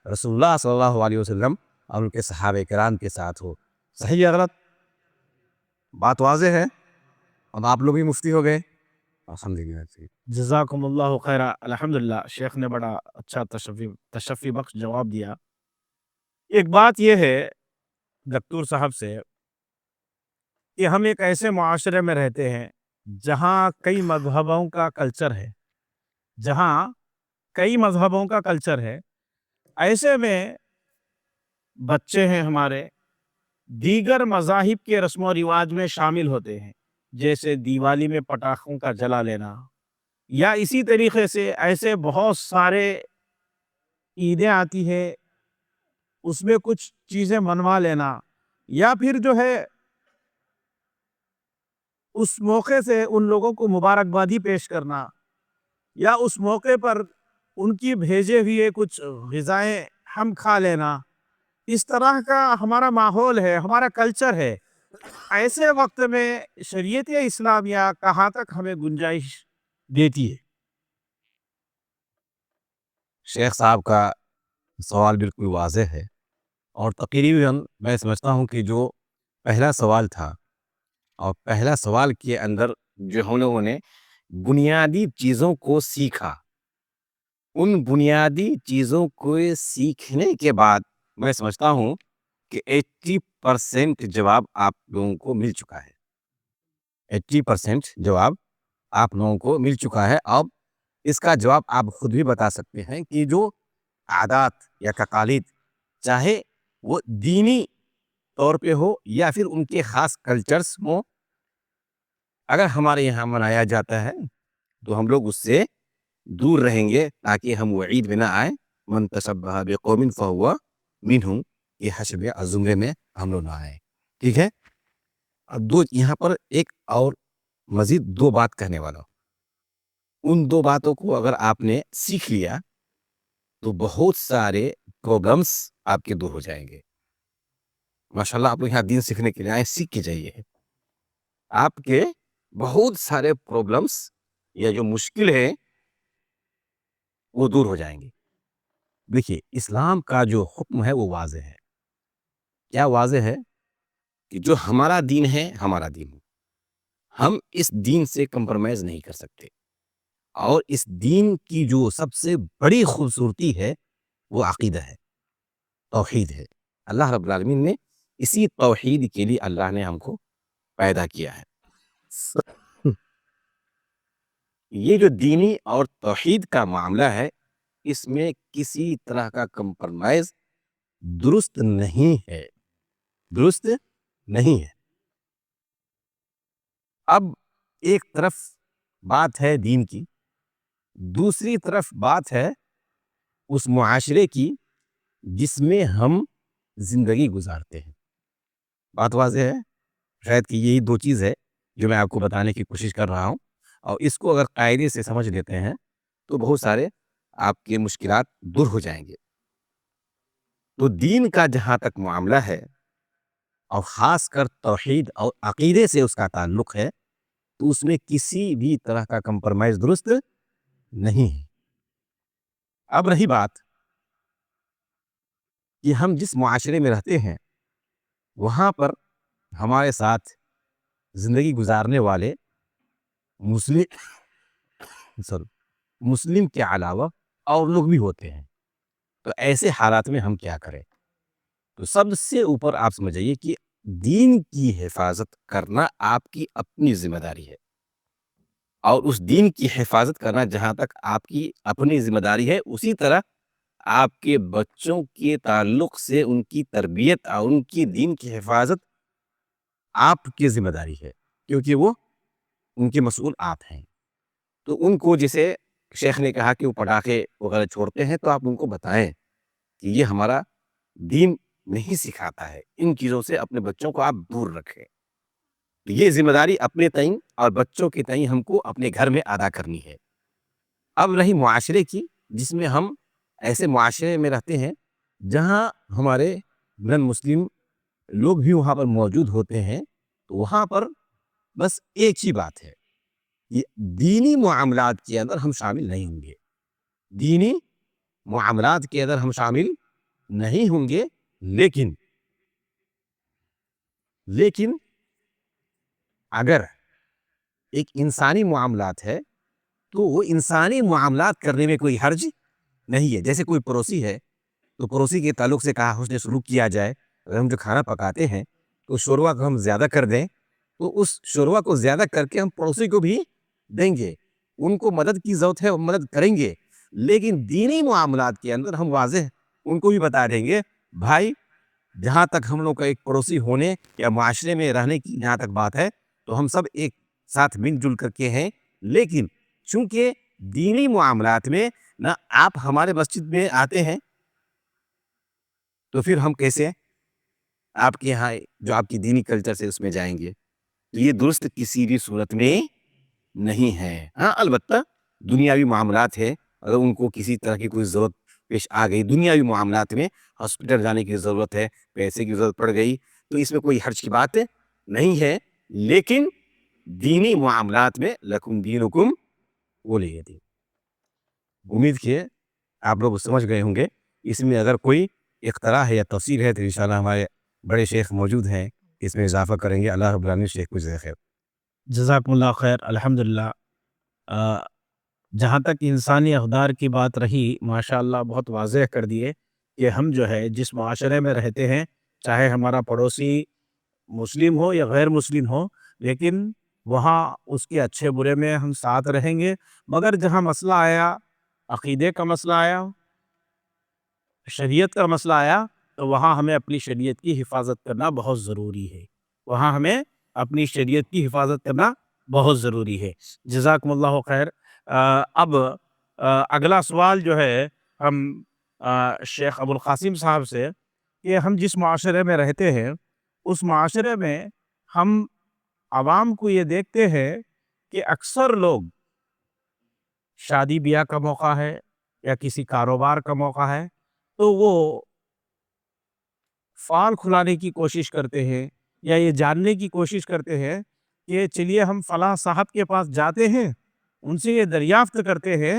رسول اللہ صلی اللہ علیہ وسلم اور ان کے صحابہ کرام کے ساتھ ہو۔ صحیح یا غلط؟ بات واضح ہے؟ اب آپ لوگ بھی مفتی ہو گئے، الحمدللہ۔ جزاکم اللہ خیرہ۔ الحمدللہ شیخ نے بڑا اچھا تشفی بخش جواب دیا۔ ایک بات یہ ہے دکتور صاحب سے کہ ہم ایک ایسے معاشرے میں رہتے ہیں جہاں کئی مذہبوں کا کلچر ہے، ایسے میں بچے ہیں ہمارے دیگر مذاہب کے رسم و رواج میں شامل ہوتے ہیں، جیسے دیوالی میں پٹاخوں کا جلا لینا، یا اسی طریقے سے ایسے بہت سارے عیدیں آتی ہے اس میں کچھ چیزیں منوا لینا، یا پھر جو ہے اس موقع سے ان لوگوں کو مبارکبادی پیش کرنا، یا اس موقع پر ان کی بھیجے ہوئے کچھ غذائیں ہم کھا لینا۔ اس طرح کا ہمارا ماحول ہے، ہمارا کلچر ہے۔ ایسے وقت میں شریعت اسلامیہ کہاں تک ہمیں گنجائش دیتی ہے؟ شیخ صاحب کا سوال بالکل واضح ہے، اور تقریباً میں سمجھتا ہوں کہ جو پہلا سوال تھا، اور پہلا سوال کے اندر جو ہم لوگوں نے بنیادی چیزوں کو سیکھا، ان بنیادی چیزوں کو سیکھنے کے بعد میں سمجھتا ہوں کہ 80% جواب آپ لوگوں کو مل چکا ہے۔ 80% جواب آپ لوگوں کو مل چکا ہے۔ اب اس کا جواب آپ خود بھی بتا سکتے ہیں کہ جو عادات یا تقالید، چاہے وہ دینی طور پہ ہو یا پھر ان کے خاص کلچرز ہوں، اگر ہمارے یہاں منایا جاتا ہے تو ہم لوگ اس سے دور رہیں گے تاکہ ہم وعید میں نہ آئیں، من تشبہ بقوم فہو منہم، یہ حشر زمرے میں ہم لوگ نہ آئیں۔ ٹھیک ہے؟ اب یہاں پر ایک اور مزید 2 بات کہنے والا ہوں۔ ان 2 باتوں کو اگر آپ نے سیکھ لیا تو بہت سارے پرابلمس آپ کے دور ہو جائیں گے۔ ماشاءاللہ آپ لوگ یہاں دین سیکھنے کے لیے آئے، سیکھ کے جائیے۔ آپ کے بہت سارے پرابلمس یا جو مشکل ہے وہ دور ہو جائیں گے۔ دیکھیے اسلام کا جو حکم ہے وہ واضح ہے۔ کیا واضح ہے؟ کہ جو ہمارا دین ہے ہمارا دین ہے، ہم اس دین سے کمپرومائز نہیں کر سکتے، اور اس دین کی جو سب سے بڑی خوبصورتی ہے وہ عقیدہ ہے، توحید ہے۔ اللہ رب العالمین نے اسی توحید کے لیے اللہ نے ہم کو پیدا کیا ہے۔ یہ جو دینی اور توحید کا معاملہ ہے، اس میں کسی طرح کا کمپرومائز درست نہیں ہے، درست نہیں ہے۔ اب ایک طرف بات ہے دین کی، دوسری طرف بات ہے اس معاشرے کی جس میں ہم زندگی گزارتے ہیں. بات واضح ہے؟ شاید کہ یہی دو چیز ہے جو میں آپ کو بتانے کی کوشش کر رہا ہوں، اور اس کو اگر قاعدے سے سمجھ لیتے ہیں تو بہت سارے آپ کے مشکلات دور ہو جائیں گے. تو دین کا جہاں تک معاملہ ہے اور خاص کر توحید اور عقیدے سے اس کا تعلق ہے تو اس میں کسی بھی طرح کا کمپرمائز درست نہیں ہے. اب رہی بات کہ ہم جس معاشرے میں رہتے ہیں وہاں پر ہمارے ساتھ زندگی گزارنے والے مسلم کے علاوہ اور لوگ بھی ہوتے ہیں. تو ایسے حالات میں ہم کیا کریں؟ تو سب سے اوپر آپ سمجھئیے کہ دین کی حفاظت کرنا آپ کی اپنی ذمہ داری ہے، اور اس دین کی حفاظت کرنا جہاں تک آپ کی اپنی ذمہ داری ہے، اسی طرح آپ کے بچوں کے تعلق سے ان کی تربیت اور ان کی دین کی حفاظت آپ کی ذمہ داری ہے، کیونکہ وہ ان کے مسئول آپ ہیں. تو ان کو جیسے شیخ نے کہا کہ وہ پٹاخے وغیرہ چھوڑتے ہیں تو آپ ان کو بتائیں کہ یہ ہمارا دین نہیں سکھاتا ہے، ان چیزوں سے اپنے بچوں کو آپ دور رکھیں. یہ ذمہ داری اپنے تئیں اور بچوں کے تئیں ہم کو اپنے گھر میں ادا کرنی ہے. اب رہی معاشرے کی، جس میں ہم ایسے معاشرے میں رہتے ہیں جہاں ہمارے نن مسلم لوگ بھی وہاں پر موجود ہوتے ہیں، تو وہاں پر بس ایک ہی بات ہے، یہ دینی معاملات کے اندر ہم شامل نہیں ہوں گے. دینی معاملات کے اندر ہم شامل نہیں ہوں گے، لیکن اگر ایک انسانی معاملات ہے تو وہ انسانی معاملات کرنے میں کوئی حرج نہیں ہے. جیسے کوئی پڑوسی ہے تو پڑوسی کے تعلق سے کہا حسن سلوک کیا جائے. اگر ہم جو کھانا پکاتے ہیں تو شوربہ کو ہم زیادہ کر دیں تو اس شوربہ کو زیادہ کر کے ہم پڑوسی کو بھی دیں گے، ان کو مدد کی ضرورت ہے وہ مدد کریں گے. لیکن دینی معاملات کے اندر ہم واضح ان کو بھی بتا دیں گے بھائی جہاں تک ہم لوگ کا ایک پڑوسی ہونے یا معاشرے میں رہنے کی جہاں تک بات ہے تو ہم سب ایک ساتھ مل جل کر کے ہیں. لیکن چونکہ دینی معاملات میں نہ آپ ہمارے مسجد میں آتے ہیں تو پھر ہم کیسے آپ کے یہاں جو آپ کی دینی کلچر سے اس میں جائیں گے؟ تو یہ درست کسی بھی صورت میں نہیں ہے. ہاں البتہ دنیاوی معاملات ہے، اگر ان کو کسی طرح کی کوئی ضرورت پیش آ گئی دنیاوی معاملات میں، ہاسپٹل جانے کی ضرورت ہے، پیسے کی ضرورت پڑ گئی، تو اس میں کوئی حرج کی بات نہیں ہے. لیکن دینی معاملات میں لکم دینکم ولی دین. امید کیے آپ لوگ سمجھ گئے ہوں گے. اس میں اگر کوئی اختراع ہے یا تفصیل ہے تو انشاءاللہ ہمارے بڑے شیخ موجود ہیں، اس میں اضافہ کریں گے. اللہ رب العالمین شیخ کو جزائے خیر. جزاکم اللہ خیر. الحمدللہ جہاں تک انسانی اقدار کی بات رہی، ماشاءاللہ بہت واضح کر دیے کہ ہم جو ہے جس معاشرے میں رہتے ہیں، چاہے ہمارا پڑوسی مسلم ہو یا غیر مسلم ہو، لیکن وہاں اس کے اچھے برے میں ہم ساتھ رہیں گے. مگر جہاں مسئلہ آیا، عقیدے کا مسئلہ آیا، شریعت کا مسئلہ آیا، تو وہاں ہمیں اپنی شریعت کی حفاظت کرنا بہت ضروری ہے. وہاں ہمیں اپنی شریعت کی حفاظت کرنا بہت ضروری ہے. جزاکم اللہ خیر. اب اگلا سوال جو ہے ہم شیخ ابو القاسم صاحب سے، کہ ہم جس معاشرے میں رہتے ہیں اس معاشرے میں ہم عوام کو یہ دیکھتے ہیں کہ اکثر لوگ شادی بیاہ کا موقع ہے یا کسی کاروبار کا موقع ہے تو وہ فال کھلانے کی کوشش کرتے ہیں یا یہ جاننے کی کوشش کرتے ہیں کہ چلیے ہم فلاں صاحب کے پاس جاتے ہیں، ان سے یہ دریافت کرتے ہیں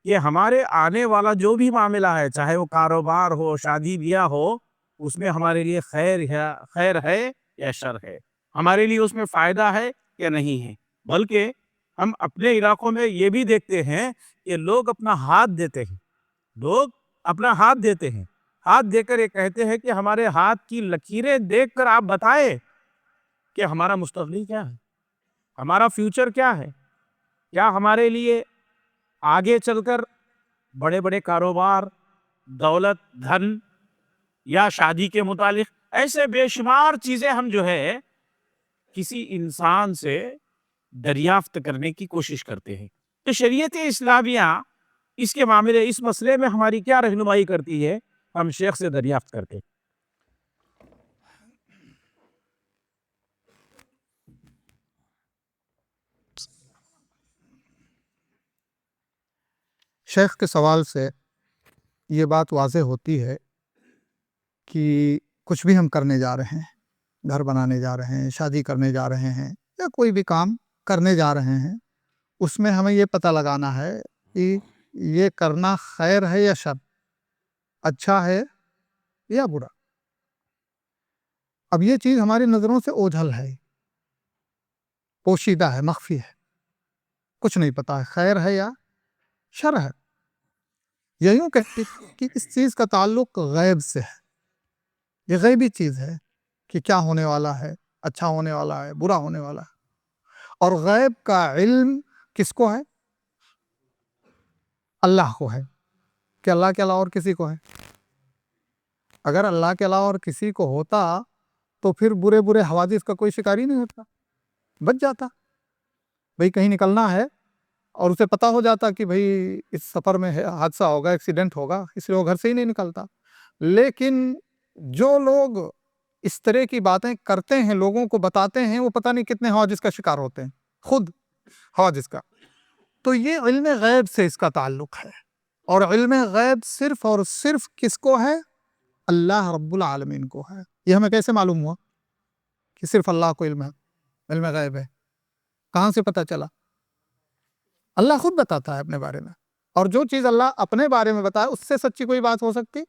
کہ ہمارے آنے والا جو بھی معاملہ ہے، چاہے وہ کاروبار ہو، شادی بیاہ ہو، اس میں ہمارے لیے خیر ہے یا شر ہے، ہمارے لیے اس میں فائدہ ہے یا نہیں ہے. بلکہ ہم اپنے علاقوں میں یہ بھی دیکھتے ہیں کہ لوگ اپنا ہاتھ دیتے ہیں، ہاتھ دے کر یہ کہتے ہیں کہ ہمارے ہاتھ کی لکیریں دیکھ کر آپ بتائیں کہ ہمارا مستقبل کیا ہے، ہمارا فیوچر کیا ہے، کیا ہمارے لیے آگے چل کر بڑے بڑے کاروبار، دولت، دھن یا شادی کے متعلق ایسے بے شمار چیزیں ہم جو ہے کسی انسان سے دریافت کرنے کی کوشش کرتے ہیں۔ تو شریعت اسلامیہ اس کے معاملے اس مسئلے میں ہماری کیا رہنمائی کرتی ہے، ہم شیخ سے دریافت کرتے ہیں۔ شیخ کے سوال سے یہ بات واضح ہوتی ہے کہ کچھ بھی ہم کرنے جا رہے ہیں، گھر بنانے جا رہے ہیں، شادی کرنے جا رہے ہیں، یا کوئی بھی کام کرنے جا رہے ہیں، اس میں ہمیں یہ پتہ لگانا ہے کہ یہ کرنا خیر ہے یا شر، اچھا ہے یا برا۔ اب یہ چیز ہماری نظروں سے اوجھل ہے، پوشیدہ ہے، مخفی ہے، کچھ نہیں پتا ہے خیر ہے یا شر ہے۔ یہ یوں کہتے کہ اس چیز کا تعلق غیب سے ہے، یہ غیبی چیز ہے کہ کیا ہونے والا ہے، اچھا ہونے والا ہے، برا ہونے والا ہے۔ اور غیب کا علم کس کو ہے؟ اللہ کو ہے، کہ اللہ کے علاوہ اور کسی کو ہے؟ اگر اللہ کے علاوہ اور کسی کو ہوتا تو پھر برے برے حوادث کا کوئی شکار ہی نہیں ہوتا، بچ جاتا۔ بھئی کہیں نکلنا ہے اور اسے پتا ہو جاتا کہ بھئی اس سفر میں حادثہ ہوگا، ایکسیڈنٹ ہوگا، اس لیے وہ گھر سے ہی نہیں نکلتا۔ لیکن جو لوگ اس طرح کی باتیں کرتے ہیں، لوگوں کو بتاتے ہیں، وہ پتہ نہیں کتنے حوادث کا شکار ہوتے ہیں، خود حوادث کا۔ تو یہ علم غیب سے اس کا تعلق ہے، اور علم غیب صرف اور صرف کس کو ہے؟ اللہ رب العالمین کو ہے۔ یہ ہمیں کیسے معلوم ہوا کہ صرف اللہ کو علم ہے، علم غیب ہے؟ کہاں سے پتہ چلا؟ اللہ خود بتاتا ہے اپنے بارے میں، اور جو چیز اللہ اپنے بارے میں بتائے اس سے سچی کوئی بات ہو سکتی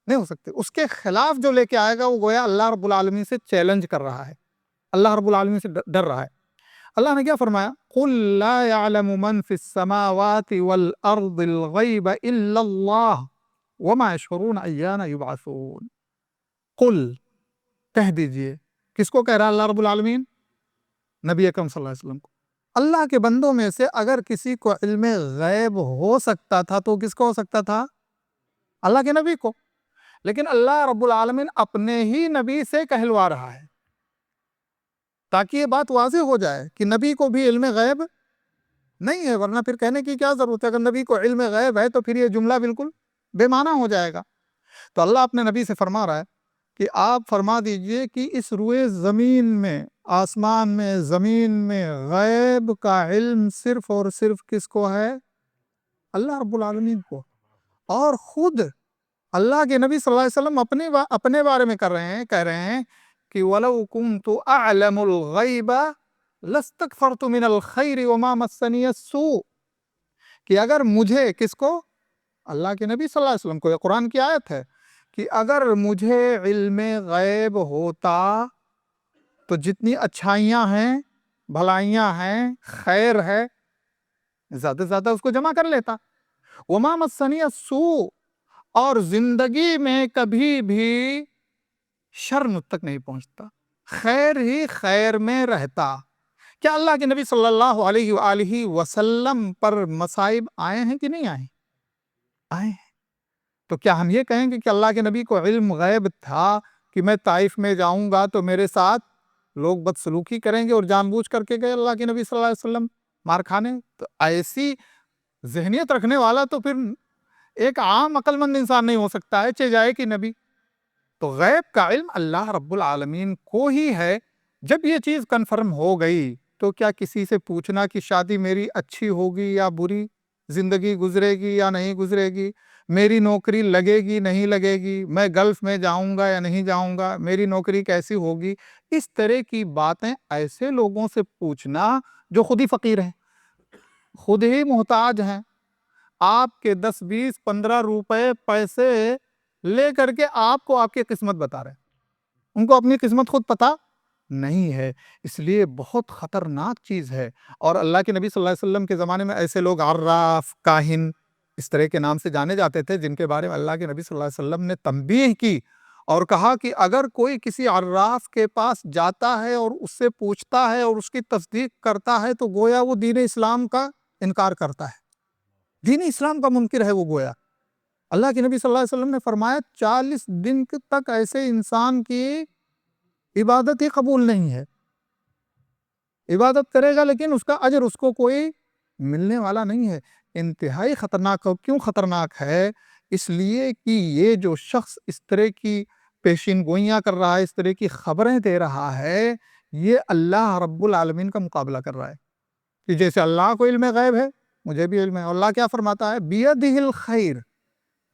نہیں ہو سکتی۔ اس کے خلاف جو لے کے آئے گا وہ گویا اللہ رب العالمین سے چیلنج کر رہا ہے، اللہ رب العالمین سے ڈر رہا ہے۔ اللہ نے کیا فرمایا؟ قُل لَا يَعْلَمُ مَنْ فِي السَّمَاوَاتِ وَالْأَرْضِ الْغَيْبَ إِلَّا اللَّهُ وَمَا يَشْعُرُونَ أَيَّانَ يُبْعَثُونَ۔ قل، کہہ دیجئے، کس کو کہہ رہا اللہ رب العالمین؟ نبی اکرم صلی اللہ علیہ وسلم کو۔ اللہ کے بندوں میں سے اگر کسی کو علم غیب ہو سکتا تھا تو کس کو ہو سکتا تھا؟ اللہ کے نبی کو۔ لیکن اللہ رب العالمین اپنے ہی نبی سے کہلوا رہا ہے تاکہ یہ بات واضح ہو جائے کہ نبی کو بھی علم غیب نہیں ہے، ورنہ پھر کہنے کی کیا ضرورت ہے؟ اگر نبی کو علم غیب ہے تو پھر یہ جملہ بالکل بے معنی ہو جائے گا۔ تو اللہ اپنے نبی سے فرما رہا ہے کہ آپ فرما دیجئے کہ اس روئے زمین میں، آسمان میں، زمین میں غیب کا علم صرف اور صرف کس کو ہے؟ اللہ رب العالمین کو۔ اور خود اللہ کے نبی صلی اللہ علیہ وسلم اپنے بارے میں کہہ رہے ہیں کہ وَلَوْ كُنْتُ أَعْلَمُ الْغَيْبَ لَاسْتَكْثَرْتُ مِنَ الْخَيْرِ وَمَا مَسَّنِيَ السُّوءُ، کہ اگر مجھے، کس کو؟ اللہ کے نبی صلی اللہ علیہ وسلم کو، یہ قرآن کی آیت ہے کہ اگر مجھے علم غیب ہوتا تو جتنی اچھائیاں ہیں، بھلائیاں ہیں، خیر ہے، زیادہ سے زیادہ اس کو جمع کر لیتا۔ وَمَا مَسَّنِيَ السُّوءُ، اور زندگی میں کبھی بھی شر مجھ تک نہیں پہنچتا، خیر ہی خیر میں رہتا۔ کیا اللہ کے نبی صلی اللہ علیہ وآلہ وسلم پر مصائب آئے ہیں کہ نہیں آئے؟ آئے ہیں۔ تو کیا ہم یہ کہیں گے کہ اللہ کے نبی کو علم غیب تھا کہ میں طائف میں جاؤں گا تو میرے ساتھ لوگ بدسلوکی کریں گے، اور جان بوجھ کر کے گئے اللہ کے نبی صلی اللہ علیہ وسلم مار کھانے؟ تو ایسی ذہنیت رکھنے والا تو پھر ایک عام عقل مند انسان نہیں ہو سکتا ہے، چہ جائے کہ نبی۔ تو غیب کا علم اللہ رب العالمین کو ہی ہے۔ جب یہ چیز کنفرم ہو گئی تو کیا کسی سے پوچھنا کہ شادی میری اچھی ہوگی یا بری، زندگی گزرے گی یا نہیں گزرے گی، میری نوکری لگے گی نہیں لگے گی، میں گلف میں جاؤں گا یا نہیں جاؤں گا، میری نوکری کیسی ہوگی، اس طرح کی باتیں ایسے لوگوں سے پوچھنا جو خود ہی فقیر ہیں، خود ہی محتاج ہیں، آپ کے 10 20 15 روپے پیسے لے کر کے آپ کو آپ کی قسمت بتا رہے ہیں، ان کو اپنی قسمت خود پتہ نہیں ہے۔ اس لیے بہت خطرناک چیز ہے۔ اور اللہ کے نبی صلی اللہ علیہ وسلم کے زمانے میں ایسے لوگ عراف، کاہن، اس طرح کے نام سے جانے جاتے تھے، جن کے بارے میں اللہ کے نبی صلی اللہ علیہ وسلم نے تنبیہ کی اور کہا کہ اگر کوئی کسی عراف کے پاس جاتا ہے اور اس سے پوچھتا ہے اور اس کی تصدیق کرتا ہے تو گویا وہ دین اسلام کا انکار کرتا ہے، دین اسلام کا منکر ہے وہ گویا۔ اللہ کے نبی صلی اللہ علیہ وسلم نے فرمایا 40 دن تک ایسے انسان کی عبادت ہی قبول نہیں ہے۔ عبادت کرے گا لیکن اس کا اجر اس کو کوئی ملنے والا نہیں ہے۔ انتہائی خطرناک ہے۔ کیوں خطرناک ہے؟ اس لیے کہ یہ جو شخص اس طرح کی پیشین گوئیاں کر رہا ہے، اس طرح کی خبریں دے رہا ہے، یہ اللہ رب العالمین کا مقابلہ کر رہا ہے کہ جیسے اللہ کو علم غیب ہے، مجھے بھی علم ہے۔ اللہ کیا فرماتا ہے؟ بیدہ الخیر،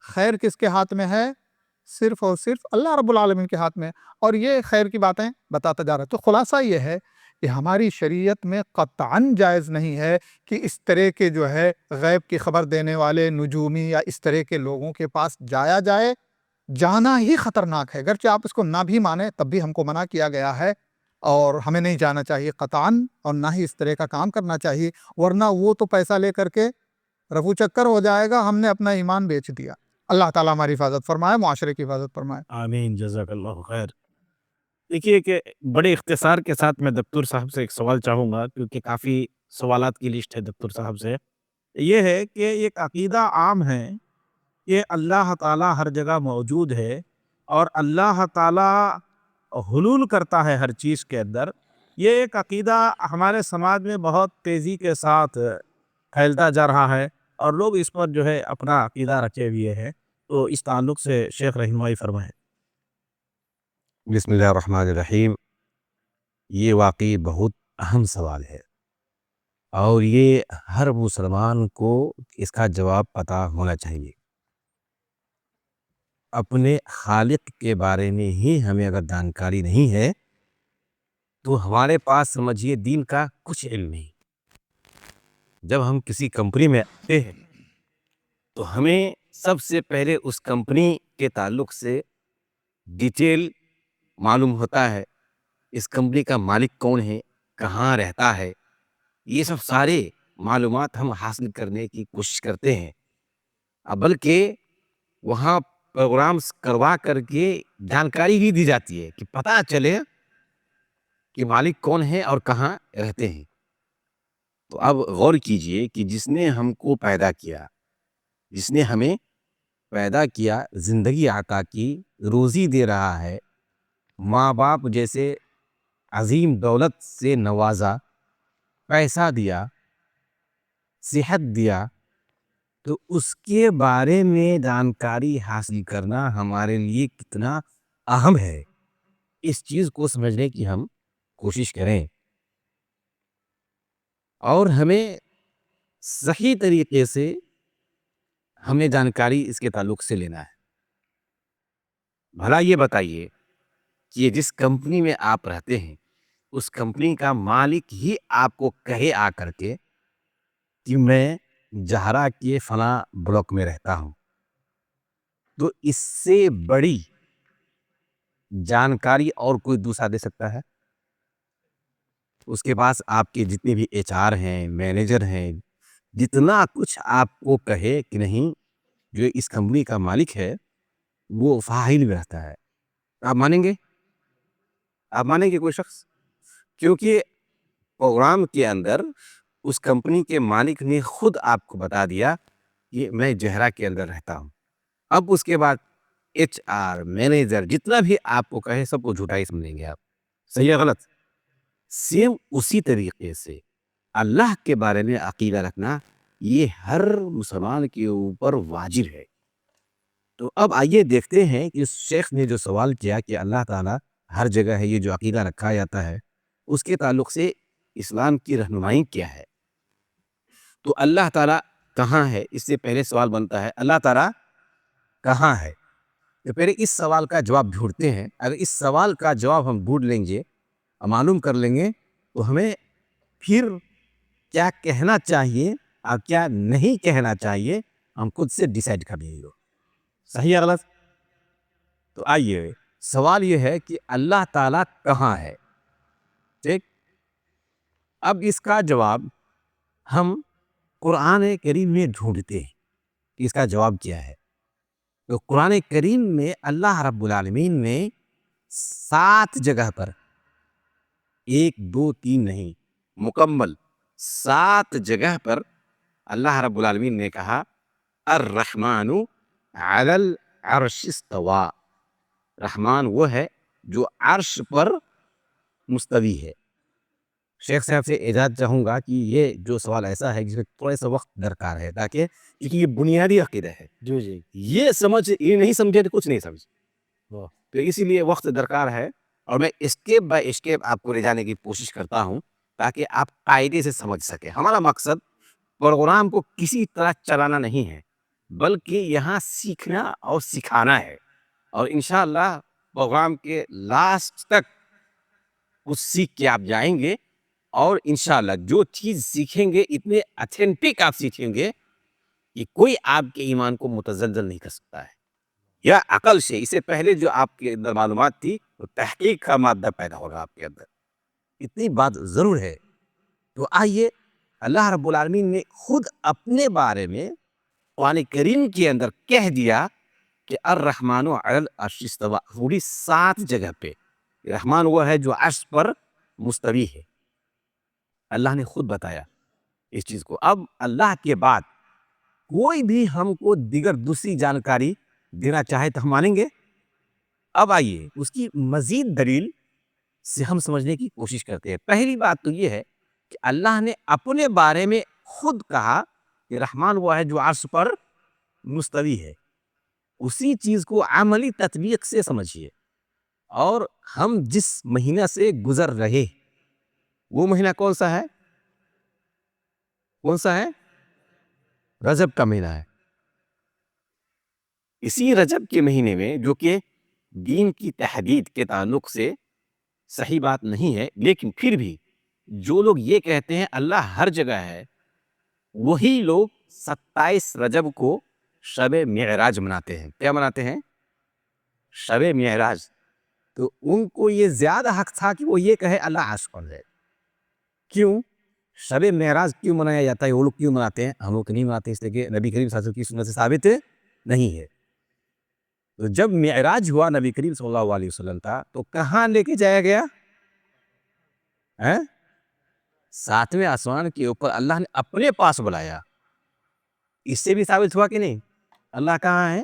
خیر کس کے ہاتھ میں ہے؟ صرف اور صرف اللہ رب العالمین کے ہاتھ میں، اور یہ خیر کی باتیں بتاتا جا رہا ہے۔ تو خلاصہ یہ ہے کہ ہماری شریعت میں قطعاً جائز نہیں ہے کہ اس طرح کے جو ہے غیب کی خبر دینے والے نجومی یا اس طرح کے لوگوں کے پاس جایا جائے۔ جانا ہی خطرناک ہے، اگرچہ آپ اس کو نہ بھی مانیں تب بھی ہم کو منع کیا گیا ہے، اور ہمیں نہیں جانا چاہیے قطعاً، اور نہ ہی اس طرح کا کام کرنا چاہیے، ورنہ وہ تو پیسہ لے کر کے رفو چکر ہو جائے گا، ہم نے اپنا ایمان بیچ دیا۔ اللہ تعالیٰ ہماری حفاظت فرمائے، معاشرے کی حفاظت فرمائے۔ آمین، جزاک اللہ خیر۔ دیکھیے کہ بڑے اختصار کے ساتھ میں دکتور صاحب سے ایک سوال چاہوں گا، کیونکہ کافی سوالات کی لسٹ ہے دکتور صاحب سے۔ یہ ہے کہ ایک عقیدہ عام ہے کہ اللہ تعالیٰ ہر جگہ موجود ہے، اور اللہ تعالیٰ حلول کرتا ہے ہر چیز کے اندر۔ یہ ایک عقیدہ ہمارے سماج میں بہت تیزی کے ساتھ پھیلتا جا رہا ہے، اور لوگ اس پر جو ہے اپنا عقیدہ رکھے ہوئے ہیں۔ تو اس تعلق سے شیخ رہنمائی فرمائیں۔ بسم اللہ الرحمن الرحیم۔ یہ واقعی بہت اہم سوال ہے، اور یہ ہر مسلمان کو اس کا جواب پتہ ہونا چاہیے۔ اپنے خالق کے بارے میں ہی ہمیں اگر جانکاری نہیں ہے تو ہمارے پاس سمجھیے دین کا کچھ علم نہیں۔ جب ہم کسی کمپنی میں آتے ہیں تو ہمیں سب سے پہلے اس کمپنی کے تعلق سے ڈیٹیل معلوم ہوتا ہے، اس کمپنی کا مالک کون ہے، کہاں رہتا ہے، یہ سب سارے معلومات ہم حاصل کرنے کی کوشش کرتے ہیں، بلکہ وہاں پروگرامز کروا کر کے جانکاری بھی دی جاتی ہے کہ پتہ چلے کہ مالک کون ہے اور کہاں رہتے ہیں۔ تو اب غور کیجئے کہ جس نے ہم کو پیدا کیا، جس نے ہمیں پیدا کیا، زندگی عطا کی، روزی دے رہا ہے، ماں باپ جیسے عظیم دولت سے نوازا، پیسہ دیا، صحت دیا، تو اس کے بارے میں جانکاری حاصل کرنا ہمارے لیے کتنا اہم ہے، اس چیز کو سمجھنے کی ہم کوشش کریں، اور ہمیں صحیح طریقے سے ہمیں جانکاری اس کے تعلق سے لینا ہے۔ بھلا یہ بتائیے کہ جس کمپنی میں آپ رہتے ہیں، اس کمپنی کا مالک ہی آپ کو کہے آ کر کے کہ میں جہرا کے فلاں بلاک میں رہتا ہوں، تو اس سے بڑی جانکاری اور کوئی دوسرا دے سکتا ہے؟ اس کے پاس آپ کے جتنے بھی ایچ آر ہیں، مینیجر ہیں، جتنا کچھ آپ کو کہے کہ نہیں جو اس کمپنی کا مالک ہے وہ فاحل میں رہتا ہے، آپ مانیں گے؟ آپ مانیں گے کوئی شخص؟ کیونکہ پروگرام کے اندر اس کمپنی کے مالک نے خود آپ کو بتا دیا کہ میں جہرا کے اندر رہتا ہوں۔ اب اس کے بعد ایچ آر، مینیجر جتنا بھی آپ کو کہے سب کو جھوٹا ہی سمجھیں گے آپ، صحیح ہے غلط؟ سیم اسی طریقے سے اللہ کے بارے میں عقیدہ رکھنا یہ ہر مسلمان کے اوپر واجب ہے۔ تو اب آئیے دیکھتے ہیں کہ اس شیخ نے جو سوال کیا کہ اللہ تعالیٰ ہر جگہ ہے، یہ جو عقیدہ رکھا جاتا ہے اس کے تعلق سے اسلام کی رہنمائی کیا ہے۔ تو اللہ تعالیٰ کہاں ہے، اس سے پہلے سوال بنتا ہے اللہ تعالیٰ کہاں ہے؟ تو پہلے اس سوال کا جواب ڈھونڈتے ہیں۔ اگر اس سوال کا جواب ہم ڈھونڈ لیں گے، معلوم کر لیں گے، تو ہمیں پھر کیا کہنا چاہیے اور کیا نہیں کہنا چاہیے ہم خود سے ڈیسائیڈ کر لیں گے، صحیح ہے غلط؟ تو آئیے سوال یہ ہے کہ اللہ تعالیٰ کہاں ہے، ٹھیک؟ اب اس کا جواب ہم قرآن کریم میں ڈھونڈتے ہیں کہ اس کا جواب کیا ہے۔ تو قرآن کریم میں اللہ رب العالمین نے 7 جگہ پر، 1 2 3 نہیں، مکمل 7 جگہ پر اللہ رب العالمین نے کہا الرحمن علی العرش استوى، رحمان وہ ہے جو عرش پر مستوی ہے۔ شیخ صاحب سے اجازت چاہوں گا کہ یہ جو سوال ایسا ہے جس میں تھوڑا سا وقت درکار ہے، تاکہ کیونکہ یہ بنیادی عقیدہ ہے، جی یہ نہیں سمجھے تو کچھ نہیں سمجھ، تو اسی لیے وقت درکار ہے، اور میں اسٹیپ بائی اسٹیپ آپ کو لے جانے کی کوشش کرتا ہوں تاکہ آپ قاعدے سے سمجھ سکیں۔ ہمارا مقصد پروگرام کو کسی طرح چلانا نہیں ہے، بلکہ یہاں سیکھنا اور سکھانا ہے، اور انشاءاللہ پروگرام کے لاسٹ تک کچھ سیکھ کے آپ جائیں گے، اور انشاءاللہ جو چیز سیکھیں گے اتنے اتھینٹک آپ سیکھیں گے کہ کوئی آپ کے ایمان کو متزلزل نہیں کر سکتا ہے، یا عقل سے اس سے پہلے جو آپ کے اندر معلومات تھی تو تحقیق کا مادہ پیدا ہوگا آپ کے اندر، اتنی بات ضرور ہے۔ تو آئیے، اللہ رب العالمین نے خود اپنے بارے میں قرآن کریم کے اندر کہہ دیا کہ الرحمن علی العرش استوی، پوری 7 جگہ پہ رحمان وہ ہے جو عرش پر مستوی ہے، اللہ نے خود بتایا اس چیز کو۔ اب اللہ کے بعد کوئی بھی ہم کو دیگر دوسری جانکاری دینا چاہے تو ہم مانیں گے؟ اب آئیے اس کی مزید دلیل سے ہم سمجھنے کی کوشش کرتے ہیں۔ پہلی بات تو یہ ہے کہ اللہ نے اپنے بارے میں خود کہا کہ رحمان وہ ہے جو عرش پر مستوی ہے، اسی چیز کو عملی تطبیق سے سمجھیے۔ اور ہم جس مہینہ سے گزر رہے وہ مہینہ کون سا ہے؟ کون سا ہے؟ رجب کا مہینہ ہے۔ اسی رجب کے مہینے میں، جو کہ دین کی تحدید کے تعلق سے صحیح بات نہیں ہے، لیکن پھر بھی جو لوگ یہ کہتے ہیں اللہ ہر جگہ ہے، وہی لوگ 27 رجب کو شب معراج مناتے ہیں۔ کیا مناتے ہیں؟ شب معراج۔ تو ان کو یہ زیادہ حق تھا کہ وہ یہ کہے اللہ عرش پر ہے۔ کیوں شب معراج کیوں منایا جاتا ہے؟ وہ لوگ کیوں مناتے ہیں؟ ہم لوگ نہیں مناتے، اس لیے کہ نبی کریم صلی اللہ علیہ وسلم کی سنت سے ثابت نہیں ہے۔ تو جب معراج ہوا نبی کریم صلی اللہ علیہ وسلم کا، تو کہاں لے کے جایا گیا؟ 7ویں آسمان کے اوپر اللہ نے اپنے پاس بلایا۔ اس سے بھی ثابت ہوا کہ نہیں اللہ کہاں ہے؟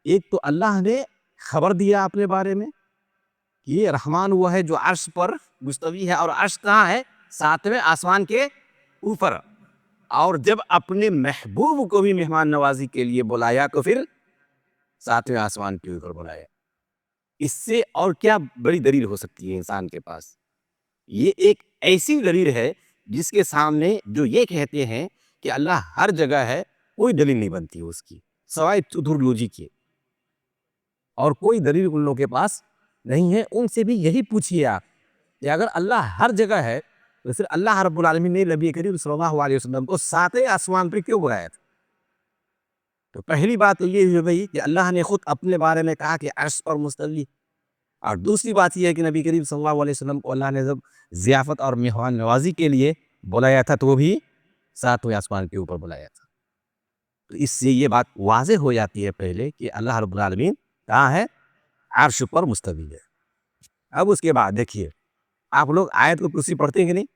ایک تو اللہ نے خبر دیا اپنے بارے میں کہ یہ رحمان وہ ہے جو عرش پر مستوی ہے، اور عرش کہاں ہے؟ 7ویں آسمان کے اوپر۔ اور جب اپنے محبوب کو بھی مہمان نوازی کے لیے بلایا تو پھر 7ویں آسمان کے اوپر بلایا۔ اس سے اور کیا بڑی دلیل ہو سکتی ہے انسان کے پاس؟ یہ ایک ایسی دلیل ہے جس کے سامنے جو یہ کہتے ہیں کہ اللہ ہر جگہ ہے، کوئی دلیل نہیں بنتی اس کی سوائے تھیولوجی کی، اور کوئی دلیل ان لوگوں کے پاس نہیں ہے۔ ان سے بھی یہی پوچھیے آپ کہ اگر اللہ ہر جگہ ہے تو پھر اللہ رب العالمین نے نبی کریم صلی اللہ علیہ وسلم کو 7ویں آسمان پہ کیوں بلایا تھا؟ تو پہلی بات تو یہ ہے بھائی کہ اللہ نے خود اپنے بارے میں کہا کہ عرش پر مستوی، اور دوسری بات یہ ہے کہ نبی کریم صلی اللہ علیہ وسلم کو اللہ نے جب ضیافت اور مہمان نوازی کے لیے بلایا تھا تو وہ بھی 7ویں آسمان کے اوپر بلایا تھا۔ تو اس سے یہ بات واضح ہو جاتی ہے پہلے کہ اللہ رب العالمین کہاں ہے؟ عرش پر مستوی ہے۔ اب اس کے بعد دیکھیے، آپ لوگ آیت الکرسی پڑھتے ہیں کہ نہیں؟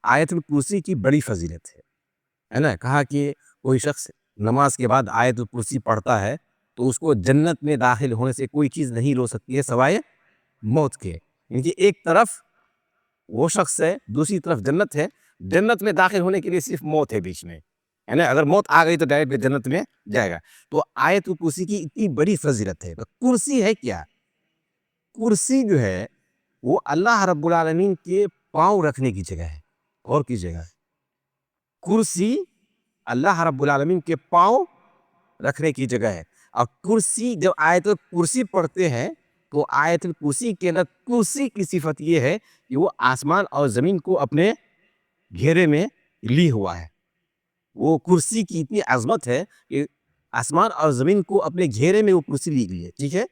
آیت الکرسی کی بڑی فضیلت ہے نا؟ کہا کہ کوئی شخص نماز کے بعد آیت الکرسی پڑھتا ہے تو اس کو جنت میں داخل ہونے سے کوئی چیز نہیں روک سکتی ہے سوائے موت کے، یعنی کہ ایک طرف وہ شخص ہے، دوسری طرف جنت ہے، جنت میں داخل ہونے کے لیے صرف موت ہے بیچ میں، ہے نا؟ اگر موت آ گئی تو ڈائریکٹ جنت میں جائے گا۔ تو آیت الکرسی کی اتنی بڑی فضیلت ہے۔ تو کرسی ہے کیا؟ کرسی جو ہے وہ اللہ رب العالمین کے پاؤں رکھنے کی جگہ ہے، اور کی جگہ ہے کرسی اللہ رب العالمین کے پاؤں رکھنے کی جگہ ہے۔ اور کرسی، جب آیت الکرسی پڑھتے ہیں تو آیت الکرسی کے اندر کرسی کی صفت یہ ہے کہ وہ آسمان اور زمین کو اپنے گھیرے میں لی ہوا ہے۔ وہ کرسی کی اتنی عظمت ہے کہ آسمان اور زمین کو اپنے گھیرے میں وہ کرسی لی گئی ہے، ٹھیک ہے؟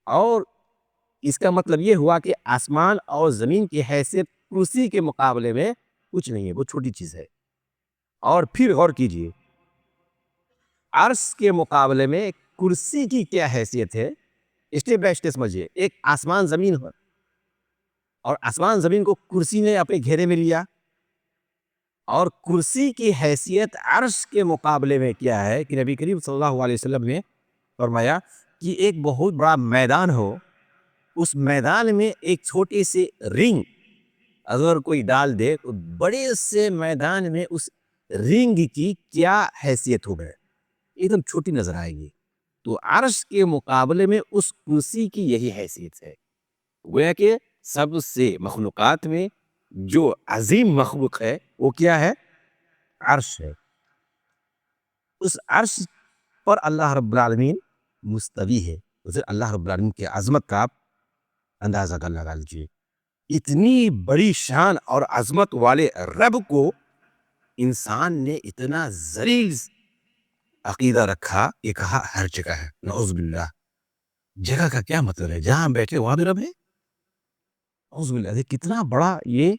اور اس کا مطلب یہ ہوا کہ آسمان اور زمین کی حیثیت کرسی کے مقابلے میں کچھ نہیں ہے، وہ چھوٹی چیز ہے۔ اور پھر غور کیجئے، عرش کے مقابلے میں کرسی کی کیا حیثیت ہے؟ اسٹیپ بائی اسٹیپ سمجھیے۔ ایک آسمان زمین ہو، اور آسمان زمین کو کرسی نے اپنے گھیرے میں لیا، اور کرسی کی حیثیت عرش کے مقابلے میں کیا ہے کہ نبی کریم صلی اللہ علیہ وسلم نے فرمایا کہ ایک بہت بڑا میدان ہو، اس میدان میں ایک چھوٹی سی رنگ اگر کوئی ڈال دے تو بڑے سے میدان میں اس رنگ کی کیا حیثیت ہو گئے، ایک دم چھوٹی نظر آئے گی. تو عرش کے مقابلے میں اس کرسی کی یہی حیثیت ہے. گویا کہ سب سے مخلوقات میں جو عظیم مخلوق ہے وہ کیا ہے؟ عرش ہے. اس عرش پر اللہ رب العالمین مستوی ہے. اسے اللہ رب العالمین کی عظمت کا آپ اندازہ کر لگا لیجیے. اتنی بڑی شان اور عظمت والے رب کو انسان نے اتنا ذلیل عقیدہ رکھا کہ کہا ہر جگہ ہے. نعوذ باللہ. جگہ کا کیا مطلب ہے؟ جہاں بیٹھے وہاں بھی رب ہے. نعوذ باللہ. کتنا بڑا یہ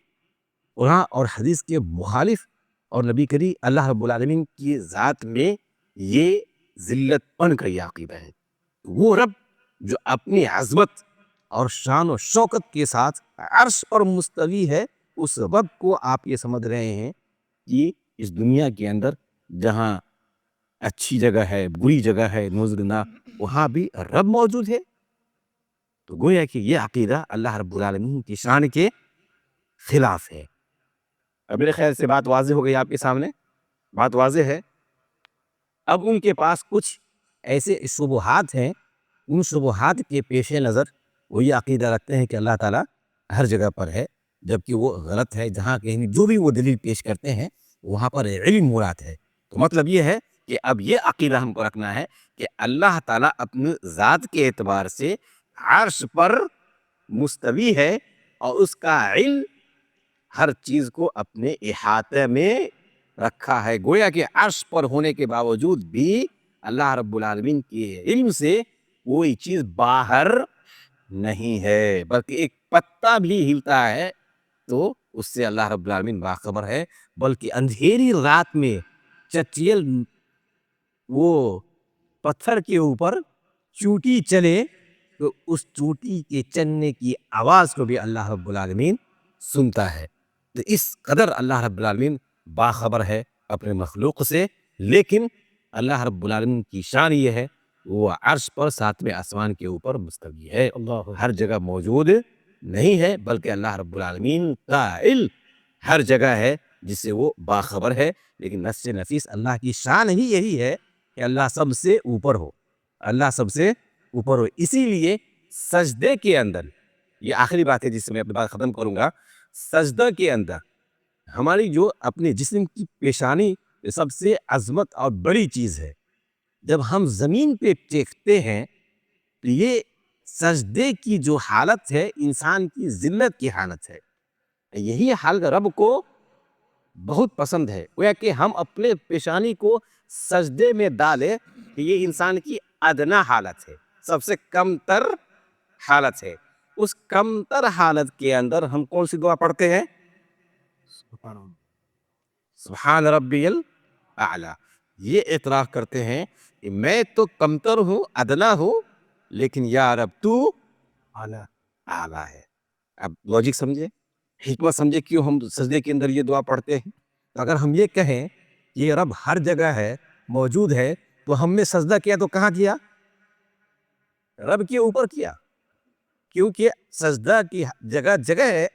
قرآن اور حدیث کے مخالف اور نبی کریم اللہ رب العالمین کی ذات میں یہ ذلت پن کا یہ عقیدہ ہے. وہ رب جو اپنی عظمت اور شان و شوکت کے ساتھ عرش پر مستوی ہے، اس رب کو آپ یہ سمجھ رہے ہیں کہ اس دنیا کے اندر جہاں اچھی جگہ ہے، بری جگہ ہے، نعوذ باللہ، وہاں بھی رب موجود ہے. تو گویا کہ یہ عقیدہ اللہ رب العالمین کی شان کے خلاف ہے. اب میرے خیال سے بات واضح ہو گئی آپ کے سامنے. بات واضح ہے. اب ان کے پاس کچھ ایسے شبہات ہیں، ان شبہات کے پیش نظر وہ یہ عقیدہ رکھتے ہیں کہ اللہ تعالیٰ ہر جگہ پر ہے، جبکہ وہ غلط ہے. جہاں کہیں جو بھی وہ دلیل پیش کرتے ہیں وہاں پر علم مراد ہے. تو مطلب یہ ہے کہ اب یہ عقیدہ ہم کو رکھنا ہے کہ اللہ تعالیٰ اپنی ذات کے اعتبار سے عرش پر مستوی ہے اور اس کا علم ہر چیز کو اپنے احاطے میں رکھا ہے. گویا کہ عرش پر ہونے کے باوجود بھی اللہ رب العالمین کے علم سے کوئی چیز باہر نہیں ہے، بلکہ ایک پتا بھی ہلتا ہے تو اس سے اللہ رب العالمین باخبر ہے. بلکہ اندھیری رات میں چٹیل وہ پتھر کے اوپر چوٹی چلے تو اس چوٹی کے چلنے کی آواز کو بھی اللہ رب العالمین سنتا ہے. تو اس قدر اللہ رب العالمین باخبر ہے اپنے مخلوق سے. لیکن اللہ رب العالمین کی شان یہ ہے وہ عرش پر ساتویں آسمان کے اوپر مستوی ہے، ہر جگہ موجود نہیں ہے، بلکہ اللہ رب العالمین کا علم ہر جگہ ہے جس سے وہ باخبر ہے. لیکن نفس نفیس اللہ کی شان ہی یہی ہے کہ اللہ سب سے اوپر ہو، اللہ سب سے اوپر ہو. اسی لیے سجدے کے اندر، یہ آخری بات ہے جس سے میں اپنی بات ختم کروں گا، سجدہ کے اندر ہماری جو اپنے جسم کی پیشانی سب سے عظمت اور بڑی چیز ہے. جب ہم زمین پہ ٹیکتے ہیں تو یہ سجدے کی جو حالت ہے انسان کی ذلت کی حالت ہے. یہی حال رب کو بہت پسند ہے. گویا کہ ہم اپنے پیشانی کو سجدے میں ڈالیں کہ یہ انسان کی ادنا حالت ہے، سب سے کم تر حالت ہے. اس کم تر حالت کے اندر ہم کون سی دعا پڑھتے ہیں؟ سبحان ربی الاعلی. یہ اعتراف کرتے ہیں کہ میں تو کمتر ہوں، ادنا ہوں، لیکن یا رب تو اعلیٰ ہے. اب لوجک سمجھے، حکمت سمجھے کیوں ہم سجدے کے اندر یہ دعا پڑھتے ہیں. تو اگر ہم یہ کہیں کہ یہ رب ہر جگہ ہے، موجود ہے، تو ہم نے سجدہ کیا تو کہاں کیا؟ رب کے اوپر کیا. کیونکہ سجدہ کی جگہ جگہ ہے،